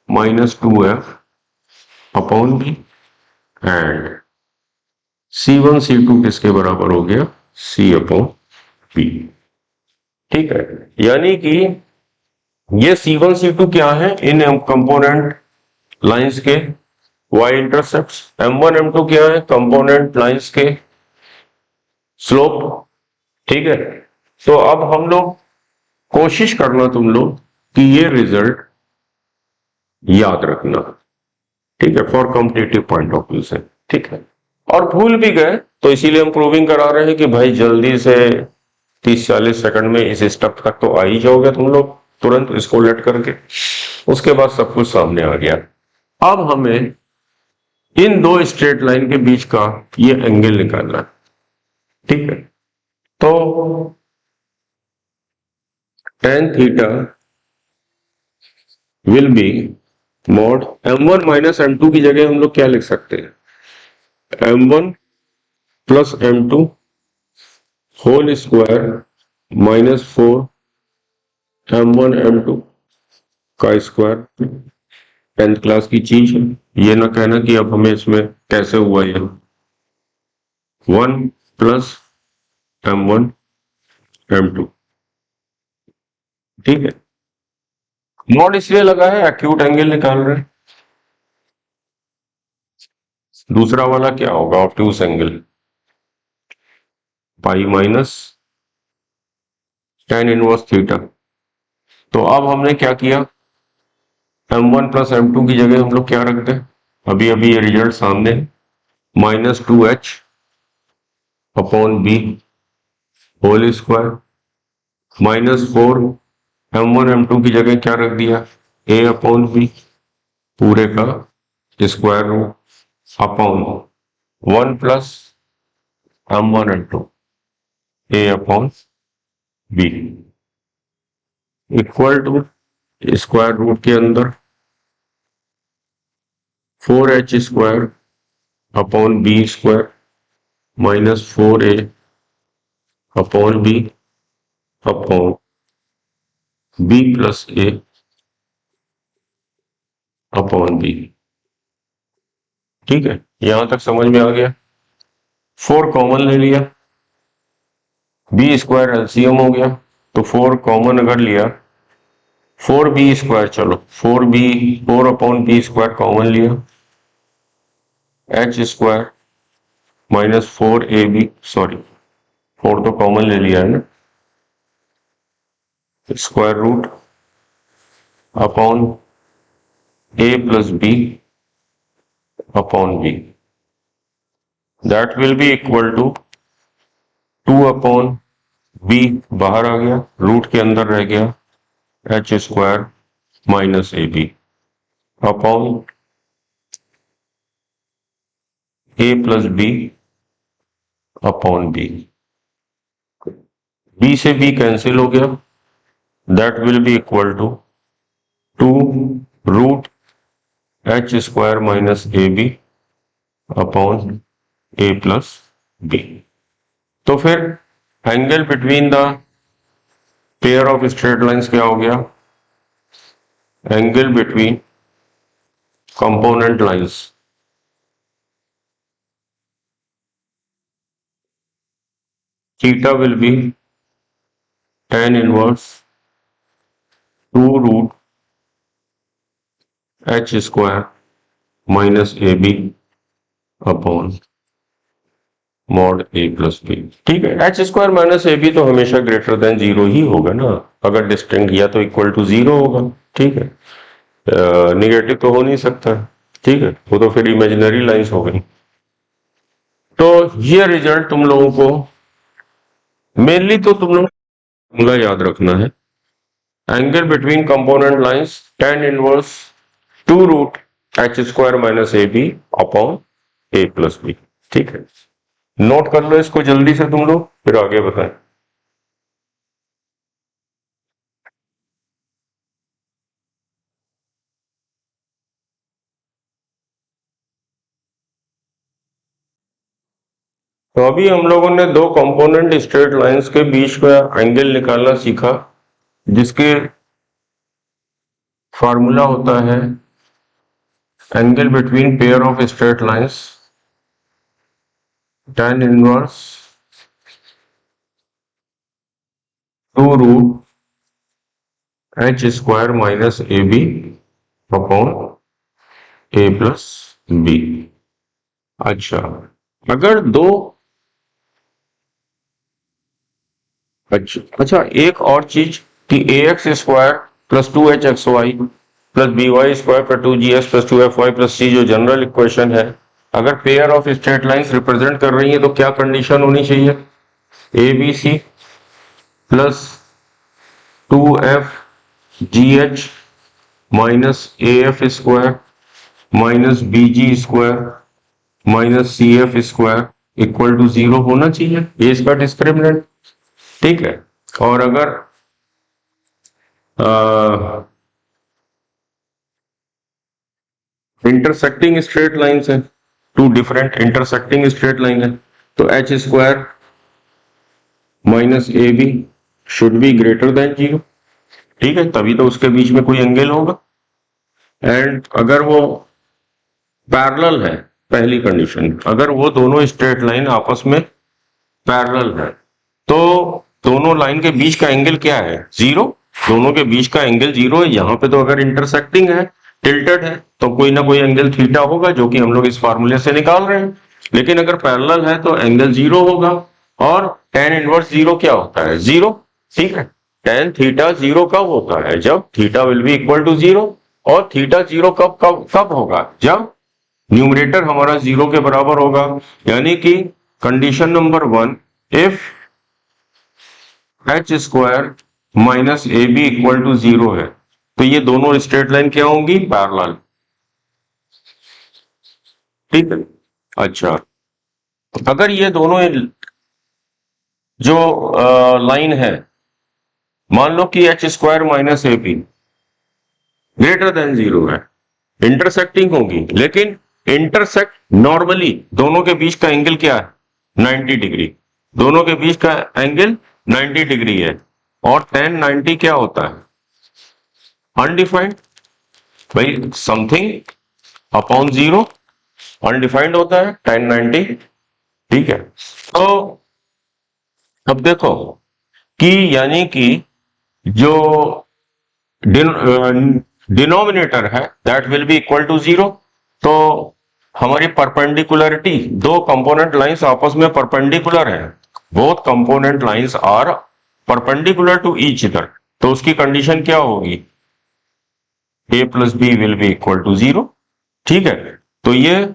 Minus 2f upon b. And c1 c2 किसके बराबर हो गया? c upon b. ठीक है, यानी कि ये c1 c2 क्या है? इन कंपोनेंट लाइंस के y इंटरसेप्ट्स। m1 m2 क्या है? कंपोनेंट लाइंस के स्लोप। ठीक है, तो अब हम लोग कोशिश करना तुम लोग कि ये रिजल्ट याद रखना। ठीक है, for competitive point of view से। ठीक है, और भूल भी गए तो इसीलिए हम प्रूविंग करा रहे हैं कि भाई जल्दी से 30-40 सेकंड में इस स्टेप तक तो आ ही जाओगे तुम लोग, तुरंत इसको लेट करके। उसके बाद सब कुछ सामने आ गया। अब हमें इन दो स्ट्रेट लाइन के बीच का ये एंगल निकालना है। ठीक है, तो tan theta will B mod m1 minus m2 की जगह हम लोग क्या लिख सकते हैं? m1 plus m2 whole square minus 4 m1 m2 का स्क्वायर। 10th क्लास की चीज है, ये ना कहना कि अब हमें इसमें कैसे हुआ ये। 1 प्लस m1 m2। ठीक है, मॉड इसलिए लगा है एक्यूट एंगल निकाल रहे हैं। दूसरा वाला क्या होगा? Obtuse angle, pi minus tan inverse theta. तो अब हमने क्या किया? m1 प्लस m2 की जगह हम लोग क्या रखते हैं? अभी अभी ये रिजल्ट सामने, minus 2h upon b whole square minus 4 m1 m2 की जगह क्या रख दिया? a अपॉन बी पूरे का स्क्वायर रूट अपॉन 1 प्लस m1 m2 a upon b equal to square root के अंदर 4h square upon b square minus 4a upon b upon b plus a upon b. ठीक है, यहां तक समझ में आ गया? 4 कॉमन ले लिया, बी स्क्वायर एलसीएम हो गया, तो 4 कॉमन अगर लिया, 4b स्क्वायर, चलो 4 अपॉन बी स्क्वायर कॉमन लिया, h square minus 4ab, sorry 4 तो कॉमन ले लिया है ना, square root upon a plus b upon b, that will be equal to 2 upon b बाहर आ गया, रूट के अंदर रह गया h square minus a b upon a plus b upon b. B से बी कैंसिल हो गया, that will be equal to 2√h² minus a b upon a plus b. तो फिर angle between the pair of straight lines क्या हो गया? Angle between component lines theta will be tan inverse 2√h² minus a b upon mod a plus b. ठीक है, h² माइनस ए बी तो हमेशा ग्रेटर देन जीरो ही होगा ना, अगर डिस्टिंक्ट या तो इक्वल टू जीरो होगा। ठीक है, निगेटिव तो हो नहीं सकता। ठीक है, वो तो फिर इमेजिनरी लाइंस हो गई। तो ये रिजल्ट तुम लोगों को मेनली तो तुम लोग याद रखना है, angle between component lines tan inverse 2√h² minus a b upon a plus b. ठीक है, नोट कर लो इसको जल्दी से तुम लोग, फिर आगे बताएं। तो अभी हम लोगों ने दो कंपोनेंट स्ट्रेट लाइंस के बीच का एंगल निकालना सीखा, जिसके फार्मूला होता है angle between pair of straight lines tan inverse 2√h² minus a b upon a plus b. अच्छा, अगर दो अच्छा एक और चीज कि ax² plus 2hxy plus by² पर 2gx plus 2fy plus c जो जनरल इक्वेशन है, अगर pair of straight lines represent कर रही है तो क्या कंडीशन होनी चाहिए? abc plus 2fgh minus af² minus bg² minus cf² equal to 0 होना चाहिए, ये इसका डिस्क्रिमिनेंट। ठीक है, और अगर इंटरसेक्टिंग स्ट्रेट लाइंस है, two different intersecting straight line है, तो h² minus a b should be greater than 0। ठीक है, तभी तो उसके बीच में कोई एंगल होगा। एंड अगर वो पैरेलल है, पहली कंडीशन, अगर वो दोनों स्ट्रेट लाइन आपस में पैरेलल है, तो दोनों लाइन के बीच का एंगल क्या है? 0। दोनों के बीच का एंगल 0 है। यहां पे तो अगर इंटरसेक्टिंग है, टिल्टेड है, तो कोई ना कोई एंगल थीटा होगा, जो कि हम लोग इस फार्मूले से निकाल रहे हैं। लेकिन अगर पैरेलल है तो एंगल 0 होगा। और tan इनवर्स 0 क्या होता है? 0। ठीक है, tan थीटा 0 कब होता है? जब theta will be equal to 0। और थीटा 0 कब कब कब होगा? जब न्यूमरेटर हमारा 0 के बराबर होगा। यानी कि condition number 1, if h² minus a b equal to 0 है, तो ये दोनों स्ट्रेट लाइन क्या होंगी? पैरेलल। ठीक है, अच्छा, अगर ये दोनों जो लाइन है, मान लो कि h² minus a B greater than 0 है, इंटरसेक्टिंग होगी, लेकिन इंटरसेक्ट नॉर्मली दोनों के बीच का एंगल क्या है? 90 डिग्री। दोनों के बीच का एंगल 90 डिग्री है। और tan 90 क्या होता है? अनडिफाइंड। भाई समथिंग अपॉन 0 अनडिफाइंड होता है tan 90। ठीक है, तो अब देखो कि यानी कि जो डिनोमिनेटर है that will be equal to 0। तो हमारी परपेंडिकुलरिटी, दो कंपोनेंट लाइंस आपस में परपेंडिकुलर है, both component lines are perpendicular to each other, तो उसकी कंडीशन क्या होगी? a plus b will be equal to 0। ठीक है, तो ये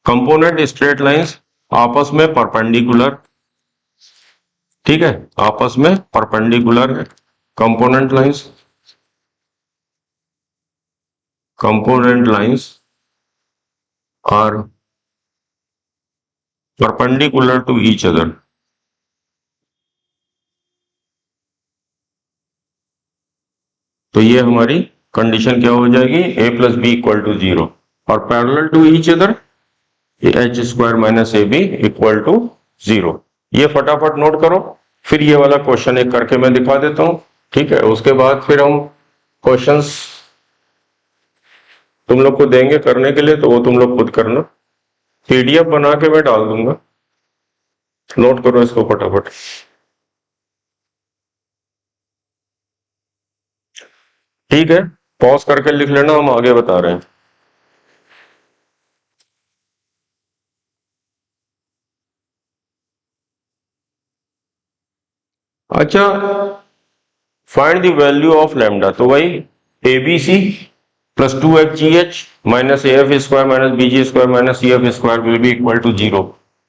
कंपोनेंट स्ट्रेट लाइंस आपस में परपेंडिकुलर, ठीक है, आपस में परपेंडिकुलर है। Component lines are perpendicular to each other. तो ये हमारी कंडीशन क्या हो जाएगी, a plus b equal to 0 और parallel to each other h square minus a b equal to 0। ये फटाफट नोट करो, फिर ये वाला क्वेश्चन एक करके मैं दिखा देता हूं, ठीक है। उसके बाद फिर हम क्वेश्चंस तुम लोग को देंगे करने के लिए, तो वो तुम लोग खुद करना। पीडीएफ बना के मैं डाल दूंगा, नोट करो इसको फटाफट। ठीक है, पॉज करके लिख लेना, हम आगे बता रहे हैं। अच्छा, find the value of lambda. तो भाई a b c plus 2 f g H minus A F square minus B ji square minus c f square will be equal to 0।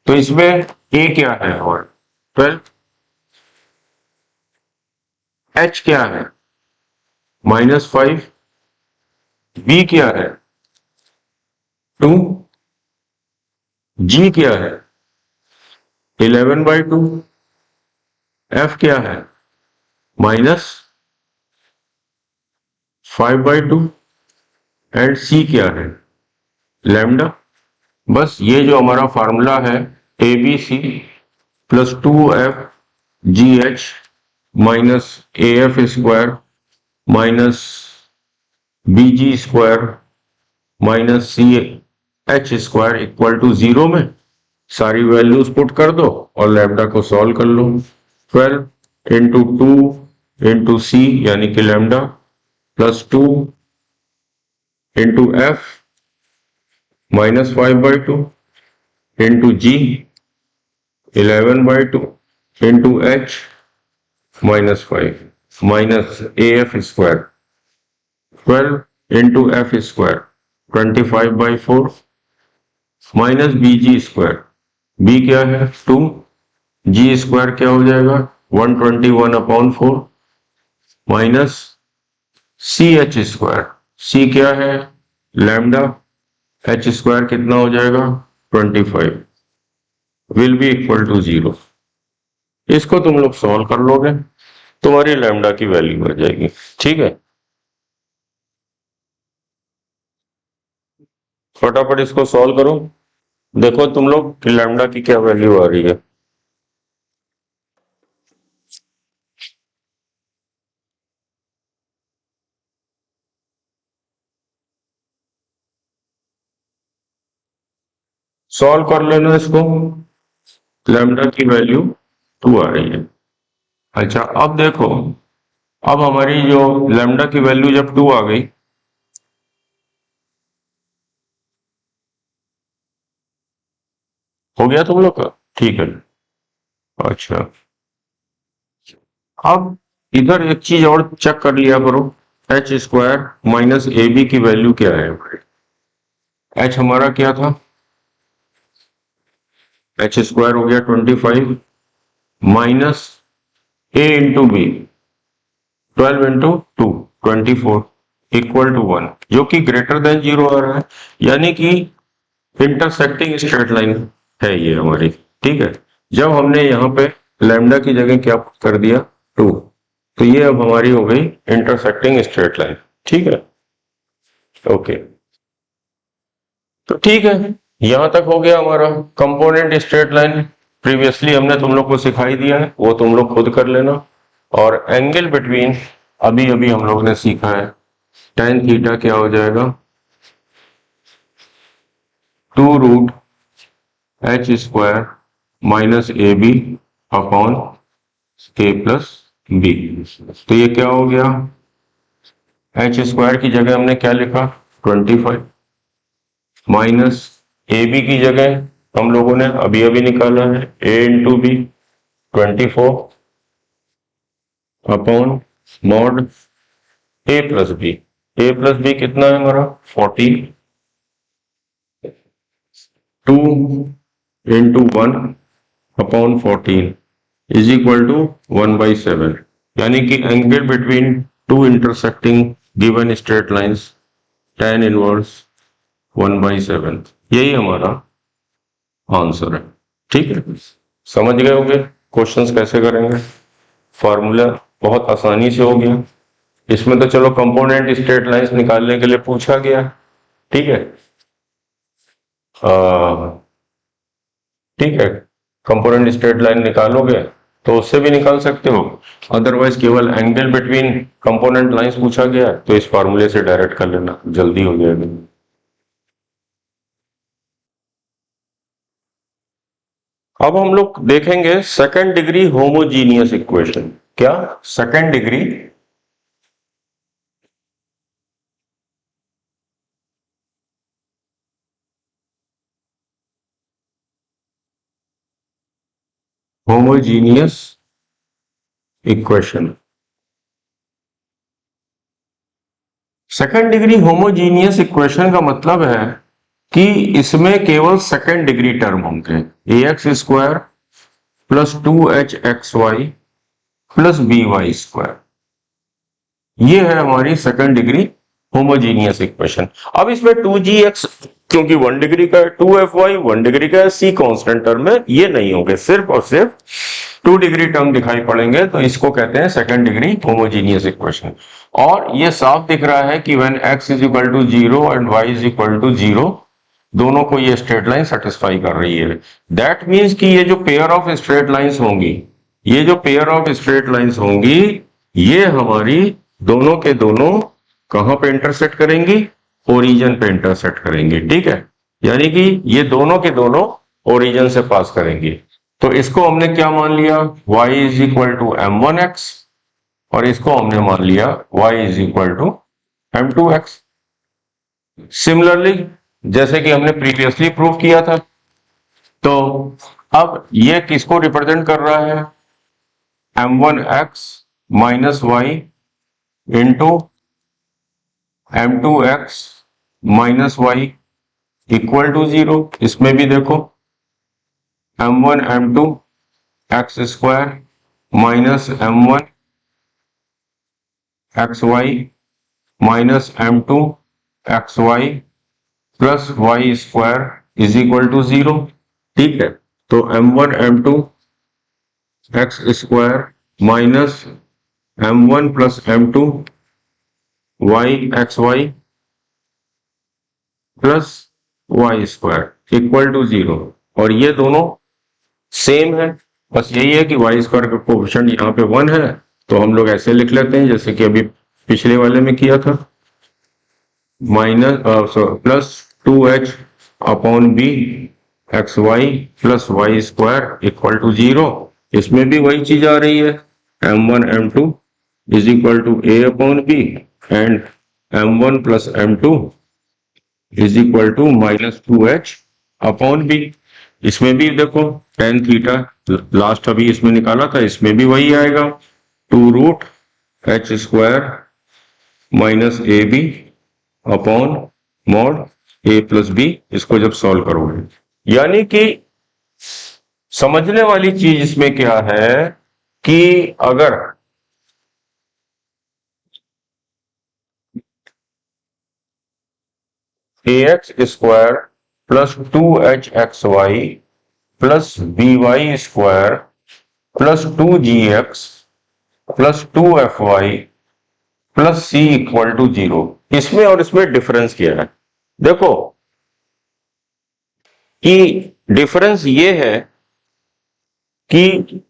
तो इसमें ए क्या है और 12, एच क्या है -5, बी क्या है 2, जी क्या है 11/2, एफ क्या है -5/2 एंड सी क्या है लैम्डा। बस ये जो हमारा फार्मूला है a b c plus 2 f g H minus A F square minus B ji square minus C H square equal to 0 में सारी वैल्यूज पुट कर दो और लैम्डा को सॉल्व कर लो। 12 × 2 × सी यानी कि lambda plus 2 × F -5/2 × G 11/2 × H -5 minus A F square 12 × F square 25/4 minus B ji square, B क्या है 2, जी स्क्वायर क्या हो जाएगा 121/4 minus C H square, C क्या है लैम्डा, एच स्क्वायर कितना हो जाएगा 25 विल बी इक्वल टू 0। इसको तुम लोग सॉल्व कर लोगे, तुम्हारी लैम्डा की वैल्यू आ जाएगी। ठीक है, फटाफट इसको सॉल्व करो, देखो तुम लोग कि लैम्डा की क्या वैल्यू आ रही है। सॉल्व कर लेना इसको, लैम्डा की वैल्यू 2 आ रही है। अच्छा अब देखो, अब हमारी जो लैम्डा की वैल्यू जब 2 आ गई, हो गया तुम लोग का, ठीक है। अच्छा अब इधर एक चीज और चेक कर लिया करो, h square minus a b की वैल्यू क्या है। एच हमारा क्या था, एच स्क्वायर हो गया 25 minus a into b 12 × 2 24 equal to 1, जो कि ग्रेटर देन 0 आ रहा है, यानी कि इंटरसेक्टिंग स्ट्रेट लाइन है ये हमारी। ठीक है, जब हमने यहाँ पे लैम्डा की जगह क्या कर दिया 2, तो ये अब हमारी हो गई इंटरसेक्टिंग स्ट्रेट लाइन। ठीक है, ओके। तो ठीक है, यहां तक हो गया हमारा कंपोनेंट स्ट्रेट लाइन। प्रीवियसली हमने तुम लोग को सिखाई दिया है, वो तुम लोग खुद कर लेना। और एंगल बिटवीन अभी अभी हम लोग ने सीखा है, tan थीटा क्या हो जाएगा 2√h square minus a b upon a plus b. तो ये क्या हो गया, एच स्क्वायर की जगह हमने क्या लिखा 25 माइनस ए बी की जगह हम लोगों ने अभी अभी निकाला है a into b 24 upon mod a plus b. A plus b कितना है हमारा 40, 2 into 1 upon 14 is equal to 1/7, यानी कि angle between two intersecting given straight lines tan inverse 1/7, यही हमारा आंसर है। ठीक है, समझ गए होंगे क्वेश्चंस कैसे करेंगे। फॉर्मूला बहुत आसानी से हो गया। इसमें तो चलो कंपोनेंट स्ट्रेट लाइंस निकालने के लिए पूछा गया, ठीक है। ठीक है, कंपोनेंट स्ट्रेट लाइन निकालोगे तो उससे भी निकाल सकते हो, अदरवाइज केवल एंगल बिटवीन कंपोनेंट लाइंस पूछा गया तो इस फार्मूले से डायरेक्ट कर लेना, जल्दी हो जाएगा। अब हम लोग देखेंगे सेकंड डिग्री होमोजीनियस इक्वेशन। क्या second degree homogeneous equation. Second degree homogeneous equation का मतलब है कि इसमें केवल सेकंड डिग्री टर्म होंगे, a x square plus 2h(xy) plus by square. ये है हमारी सेकंड डिग्री होमोजीनियस इक्वेशन। अब इसमें 2gx क्योंकि 1 डिग्री का है, 2fy 1 डिग्री का है, c कांस्टेंट टर्म है, ये नहीं होंगे, सिर्फ और सिर्फ 2 डिग्री टर्म दिखाई पड़ेंगे, तो इसको कहते हैं सेकंड डिग्री होमोजीनियस इक्वेशन। और ये साफ दिख रहा है कि when x is equal to 0 and y is equal to 0, दोनों को ये स्ट्रेट लाइन सेटिस्फाई कर रही है। दैट मीन्स कि ये जो पेयर ऑफ स्ट्रेट लाइंस होंगी, ये जो पेयर ऑफ स्ट्रेट लाइंस होंगी, ये हमारी दोनों के दोनों कहां पे इंटरसेक्ट करेंगी, ओरिजिन पे इंटरसेक्ट करेंगे, ठीक है। यानी कि ये दोनों के दोनों ओरिजिन से पास करेंगे। तो इसको हमने क्या मान लिया, y is equal to m1x, और इसको हमने मान लिया y is equal to m2x। Similarly जैसे कि हमने प्रीवियसली प्रूव किया था, तो अब ये किसको रिप्रेजेंट कर रहा है, m1x minus y into m2x minus y equal to 0। इसमें भी देखो m1 m2 x square minus m1 xy minus m2 xy plus y square is equal to 0, ठीक है। तो m1 m2 x square minus m1 plus m2 y xy plus y square equal to 0, और ये दोनों सेम है, बस यही है कि y स्क्वायर का कोएफिशिएंट यहाँ पे 1 है, तो हम लोग ऐसे लिख लेते हैं जैसे कि अभी पिछले वाले में किया था, minus plus 2h upon b x y plus y square equal to 0। इसमें भी वही चीज आ रही है, m1 m2 is equal to a upon b and m1 plus m2 is equal to minus 2h upon b. इसमें भी देखो tan थीटा लास्ट अभी इसमें निकाला था, इसमें भी वही आएगा, 2 root h square minus a b upon mod a plus b, इसको जब सॉल्व करोगे। यानी कि समझने वाली चीज इसमें क्या है कि अगर ax square plus 2hxy plus by square plus 2gx plus 2fy plus c equal to 0, इसमें और इसमें डिफरेंस क्या है, देखो कि डिफरेंस ये है कि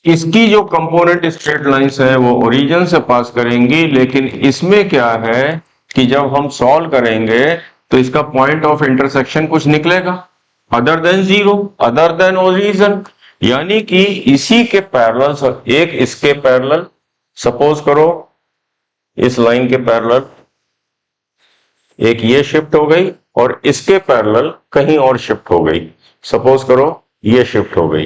इसकी जो कंपोनेंट स्ट्रेट लाइंस है वो ओरिजिन से पास करेंगी, लेकिन इसमें क्या है कि जब हम सॉल्व करेंगे तो इसका पॉइंट ऑफ इंटरसेक्शन कुछ निकलेगा other than 0, other than origin. यानी कि इसी के पैरेलल, एक इसके पैरेलल, सपोज करो इस लाइन के पैरेलल एक ये शिफ्ट हो गई और इसके पैरेलल कहीं और शिफ्ट हो गई, सपोज करो ये शिफ्ट हो गई,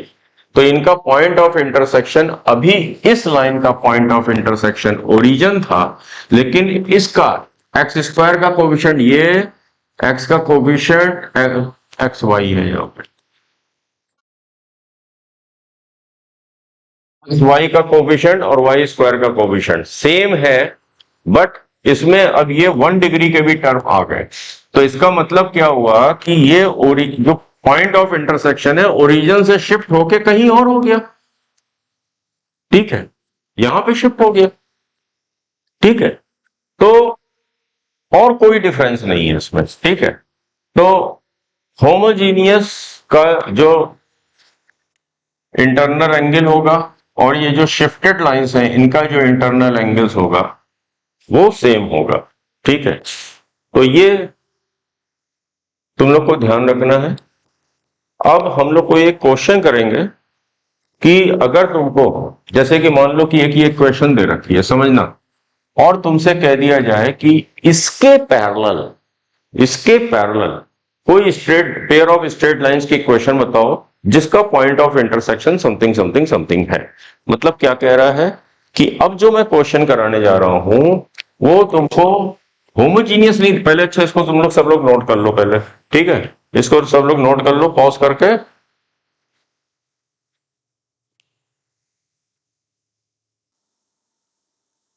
तो इनका पॉइंट ऑफ इंटरसेक्शन, अभी इस लाइन का पॉइंट ऑफ इंटरसेक्शन ओरिजिन था, लेकिन इसका एक्स स्क्वायर का कोएफिशिएंट, ये एक्स का कोएफिशिएंट एक्स वाई है, यहाँ पे वाई का कोएफिशिएंट और वाई स्क्वायर का कोएफिशिएंट सेम है, बट इसमें अब ये 1 डिग्री के भी टर्म आ गए। तो इसका मतलब क्या हुआ कि ये जो पॉइंट ऑफ इंटरसेक्शन है, ओरिजिन से शिफ्ट होके कहीं और हो गया, ठीक है, यहां पे शिफ्ट हो गया, ठीक है, तो और कोई डिफरेंस नहीं है इसमें, ठीक है। तो होमोजीनियस का जो इंटरनल एंगल होगा और ये जो शिफ्टेड लाइंस हैं इनका जो इंटरनल एंगल्स होगा वो सेम होगा, ठीक है। तो ये तुम लोग को ध्यान रखना है। अब हम लोग को एक क्वेश्चन करेंगे कि अगर तुमको, जैसे कि मान लो कि एक ये क्वेश्चन दे रखी है, समझना, और तुमसे कह दिया जाए कि इसके पैरेलल कोई straight pair of straight lines की इक्वेशन बताओ जिसका point of intersection something something something है। मतलब क्या कह रहा है कि अब जो मैं क्वेश्चन कराने जा रहा हूं वो तुमको होमोजीनियस नहीं, पहले अच्छा इसको तुम लोग सब लोग नोट कर लो पहले, ठीक है, इसको सब लोग नोट कर लो पॉज करके।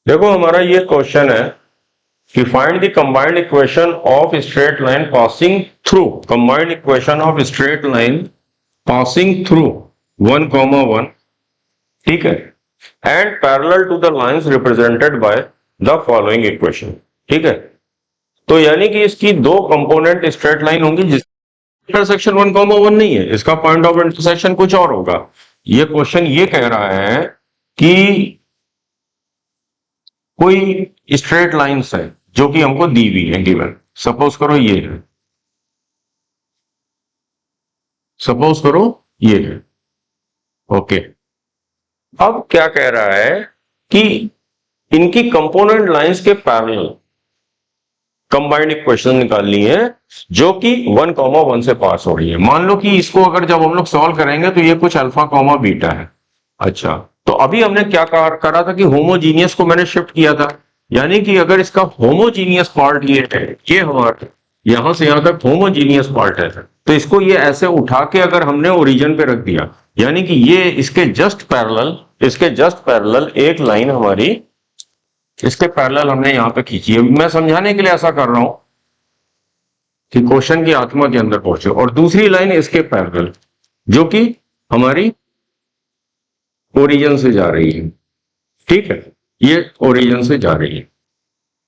देखो हमारा ये क्वेश्चन है कि find the combined equation of straight line passing through, combined equation of straight line passing through 1,1, ठीक है, and parallel to the lines represented by the following equation, ठीक है। तो यानी कि इसकी दो कंपोनेंट स्ट्रेट लाइन होंगी जिस इंटरसेक्शन 1,1 नहीं है, इसका पॉइंट ऑफ इंटरसेक्शन कुछ और होगा। ये क्वेश्चन ये कह रहा है कि कोई स्ट्रेट लाइंस है जो कि हमको दी हुई है, गिवन, सपोज करो ये है, सपोज करो ये है, ओके। अब क्या कह रहा है कि इनकी कंपोनेंट लाइंस के पैरेलल कंबाइंड इक्वेशन निकालनी है जो कि 1,1 से पास हो रही है। मान लो कि इसको अगर जब हम लोग सॉल्व करेंगे तो ये कुछ अल्फा कॉमा बीटा है। अच्छा, तो अभी हमने क्या करा था कि होमोजीनियस को मैंने शिफ्ट किया था, यानी कि अगर इसका होमोजीनियस पार्ट ये है, ये हमारा यहां से यहां तक होमोजीनियस पार्ट है, तो इसको ये ऐसे उठा के अगर हमने ओरिजिन पे रख दिया, यानी कि ये इसके जस्ट पैरेलल एक लाइन हमारी इसके पैरेलल हमने यहां पे खींची है। मैं समझाने के लिए ऐसा कर रहा हूं कि क्वेश्चन की आत्मा के अंदर पहुंचे, और दूसरी लाइन इसके पैरेलल जो कि हमारी ओरिजिन से जा रही है, ठीक है, ये ओरिजिन से जा रही है,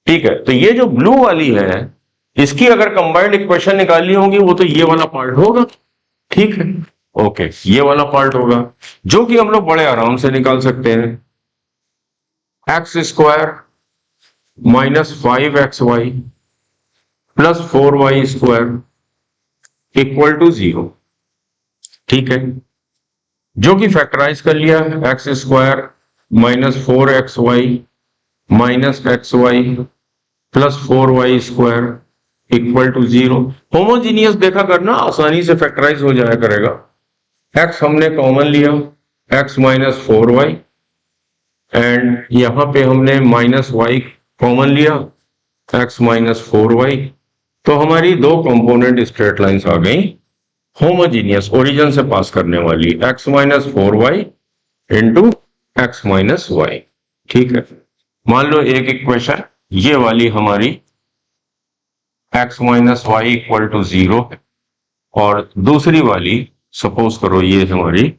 ठीक है। तो ये जो ब्लू वाली है इसकी अगर कंबाइंड इक्वेशन निकालनी होगी वो तो ये वाला पार्ट होगा, ठीक है, ओके, ये वाला पार्ट होगा जो कि हम लोग बड़े आराम से निकाल सकते हैं। X square minus 5xy plus 4y square equal to 0, ठीक है, जो कि फैक्टराइज कर लिया, x square minus 4xy minus xy plus 4y square equal to 0। Homogeneous देखा करना, आसानी से फैक्टराइज हो जाया करेगा। x हमने कॉमन लिया, x माइनस 4y, एंड यहां पे हमने माइनस y कॉमन लिया, x माइनस 4y। तो हमारी दो कंपोनेंट स्ट्रेट लाइंस आ गई होमोजीनियस, ओरिजिन से पास करने वाली, x minus 4y into x minus y, ठीक है। मान लो एक इक्वेशन ये वाली हमारी x minus y equal to 0 है, और दूसरी वाली सपोज करो ये हमारी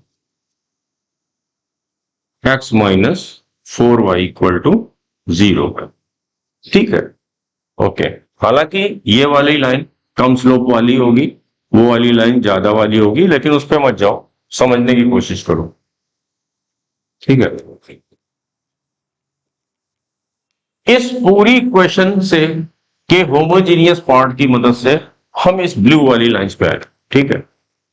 x minus 4y equal to 0 है, ठीक है, ओके। हालांकि ये वाली लाइन कम स्लोप वाली होगी, वो वाली लाइन ज्यादा वाली होगी, लेकिन उस पर मत जाओ, समझने की कोशिश करो, ठीक है। इस पूरी इक्वेशन से के होमोजीनियस पार्ट की मदद से हम इस ब्लू वाली लाइंस पे आए, ठीक है।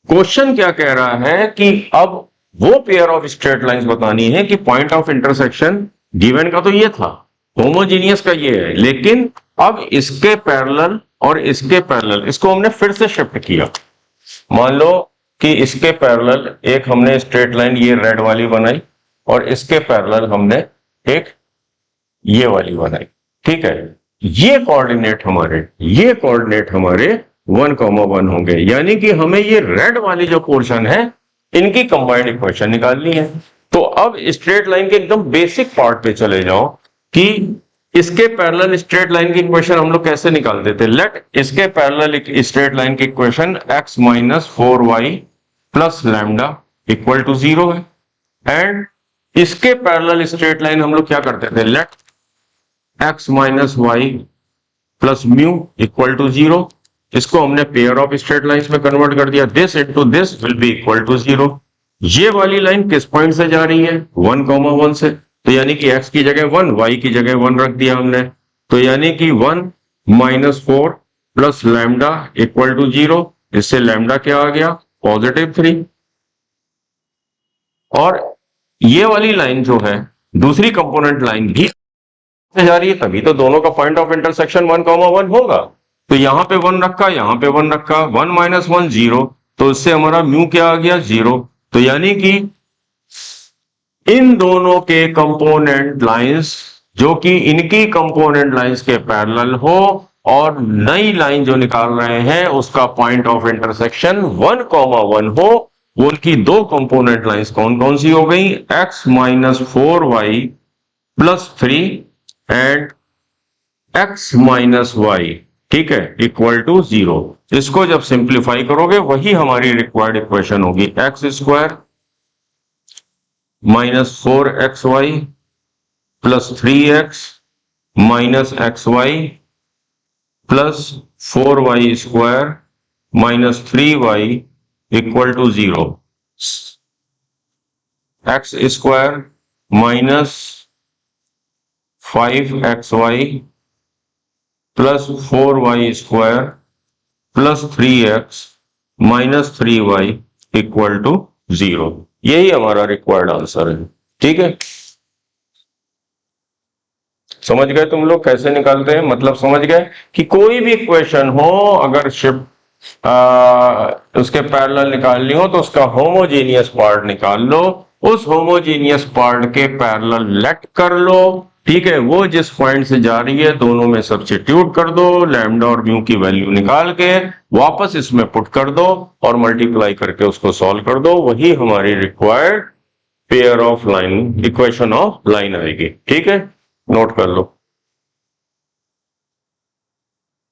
क्वेश्चन क्या कह रहा है कि अब वो पेयर ऑफ स्ट्रेट लाइंस बतानी है कि पॉइंट ऑफ इंटरसेक्शन गिवन का तो ये था, होमोजीनियस का ये है, लेकिन अब इसके पैरेलल और इसके पैरेलल इसको हमने फिर से शिफ्ट किया। मान लो कि इसके पैरेलल एक हमने स्ट्रेट लाइन ये रेड वाली बनाई और इसके पैरेलल हमने एक ये वाली बनाई, ठीक है। ये कोऑर्डिनेट हमारे 1,1 होंगे, यानी कि हमें ये रेड वाली जो पोर्शन है इनकी कंबाइंड इक्वेशन निकालनी है। तो अब स्ट्रेट लाइन के एकदम बेसिक पार्ट पे चले जाओ कि इसके पैरेलल स्ट्रेट लाइन की इक्वेशन हम लोग कैसे निकालते थे? लेट इसके पैरेलल स्ट्रेट लाइन की equation x minus 4y plus lambda equal to 0 है, एंड इसके पैरेलल स्ट्रेट लाइन हम लोग क्या करते थे? Let x minus y plus mu equal to 0, इसको हमने पेयर ऑफ स्ट्रेट लाइंस में कन्वर्ट कर दिया, this into this will be equal to 0। ये वाली लाइन किस पॉइंट से जा रही है? 1,1 से, तो यानी कि x की जगह 1, y की जगह 1 रख दिया हमने, तो यानी कि 1 minus 4 plus lambda equal to 0, इससे लैम्डा क्या आ गया? पॉजिटिव 3। और ये वाली लाइन जो है दूसरी कंपोनेंट लाइन भी जा रही है, तभी तो दोनों का पॉइंट ऑफ इंटरसेक्शन 1,1 होगा। तो यहां पे 1 रखा, यहां पे 1 रखा, 1 माइनस 1 0, तो इससे हमारा म्यू क्या आ गया? 0। तो यानी कि इन दोनों के कंपोनेंट लाइंस जो कि इनकी कंपोनेंट लाइंस के पैरेलल हो और नई लाइन जो निकाल रहे हैं उसका पॉइंट ऑफ इंटरसेक्शन 1,1 हो, उनकी दो कंपोनेंट लाइंस कौन कौन सी हो गई? x minus 4y plus 3 and x minus y, ठीक है, इक्वल टू 0। इसको जब सिंप्लीफाई करोगे वही हमारी रिक्वायर्ड इक्वेशन होगी, x square minus 4xy plus 3x minus xy plus 4y square minus 3y equal to 0, x square minus 5xy plus 4y square plus 3x minus 3y equal to 0। यही हमारा रिक्वायर्ड आंसर है, ठीक है। समझ गए तुम लोग कैसे निकालते हैं? मतलब समझ गए कि कोई भी इक्वेशन हो, अगर उसके पैरेलल निकालनी हो तो उसका होमोजेनियस पार्ट निकाल लो, उस होमोजेनियस पार्ट के पैरेलल लेट कर लो, ठीक है, वो जिस पॉइंट से जा रही है दोनों में सब्स्टिट्यूट कर दो, लैम्डा और म्यू की वैल्यू निकाल के वापस इसमें पुट कर दो और मल्टीप्लाई करके उसको सॉल्व कर दो, वही हमारी required pair of line equation of line आएगी, ठीक है, नोट कर लो।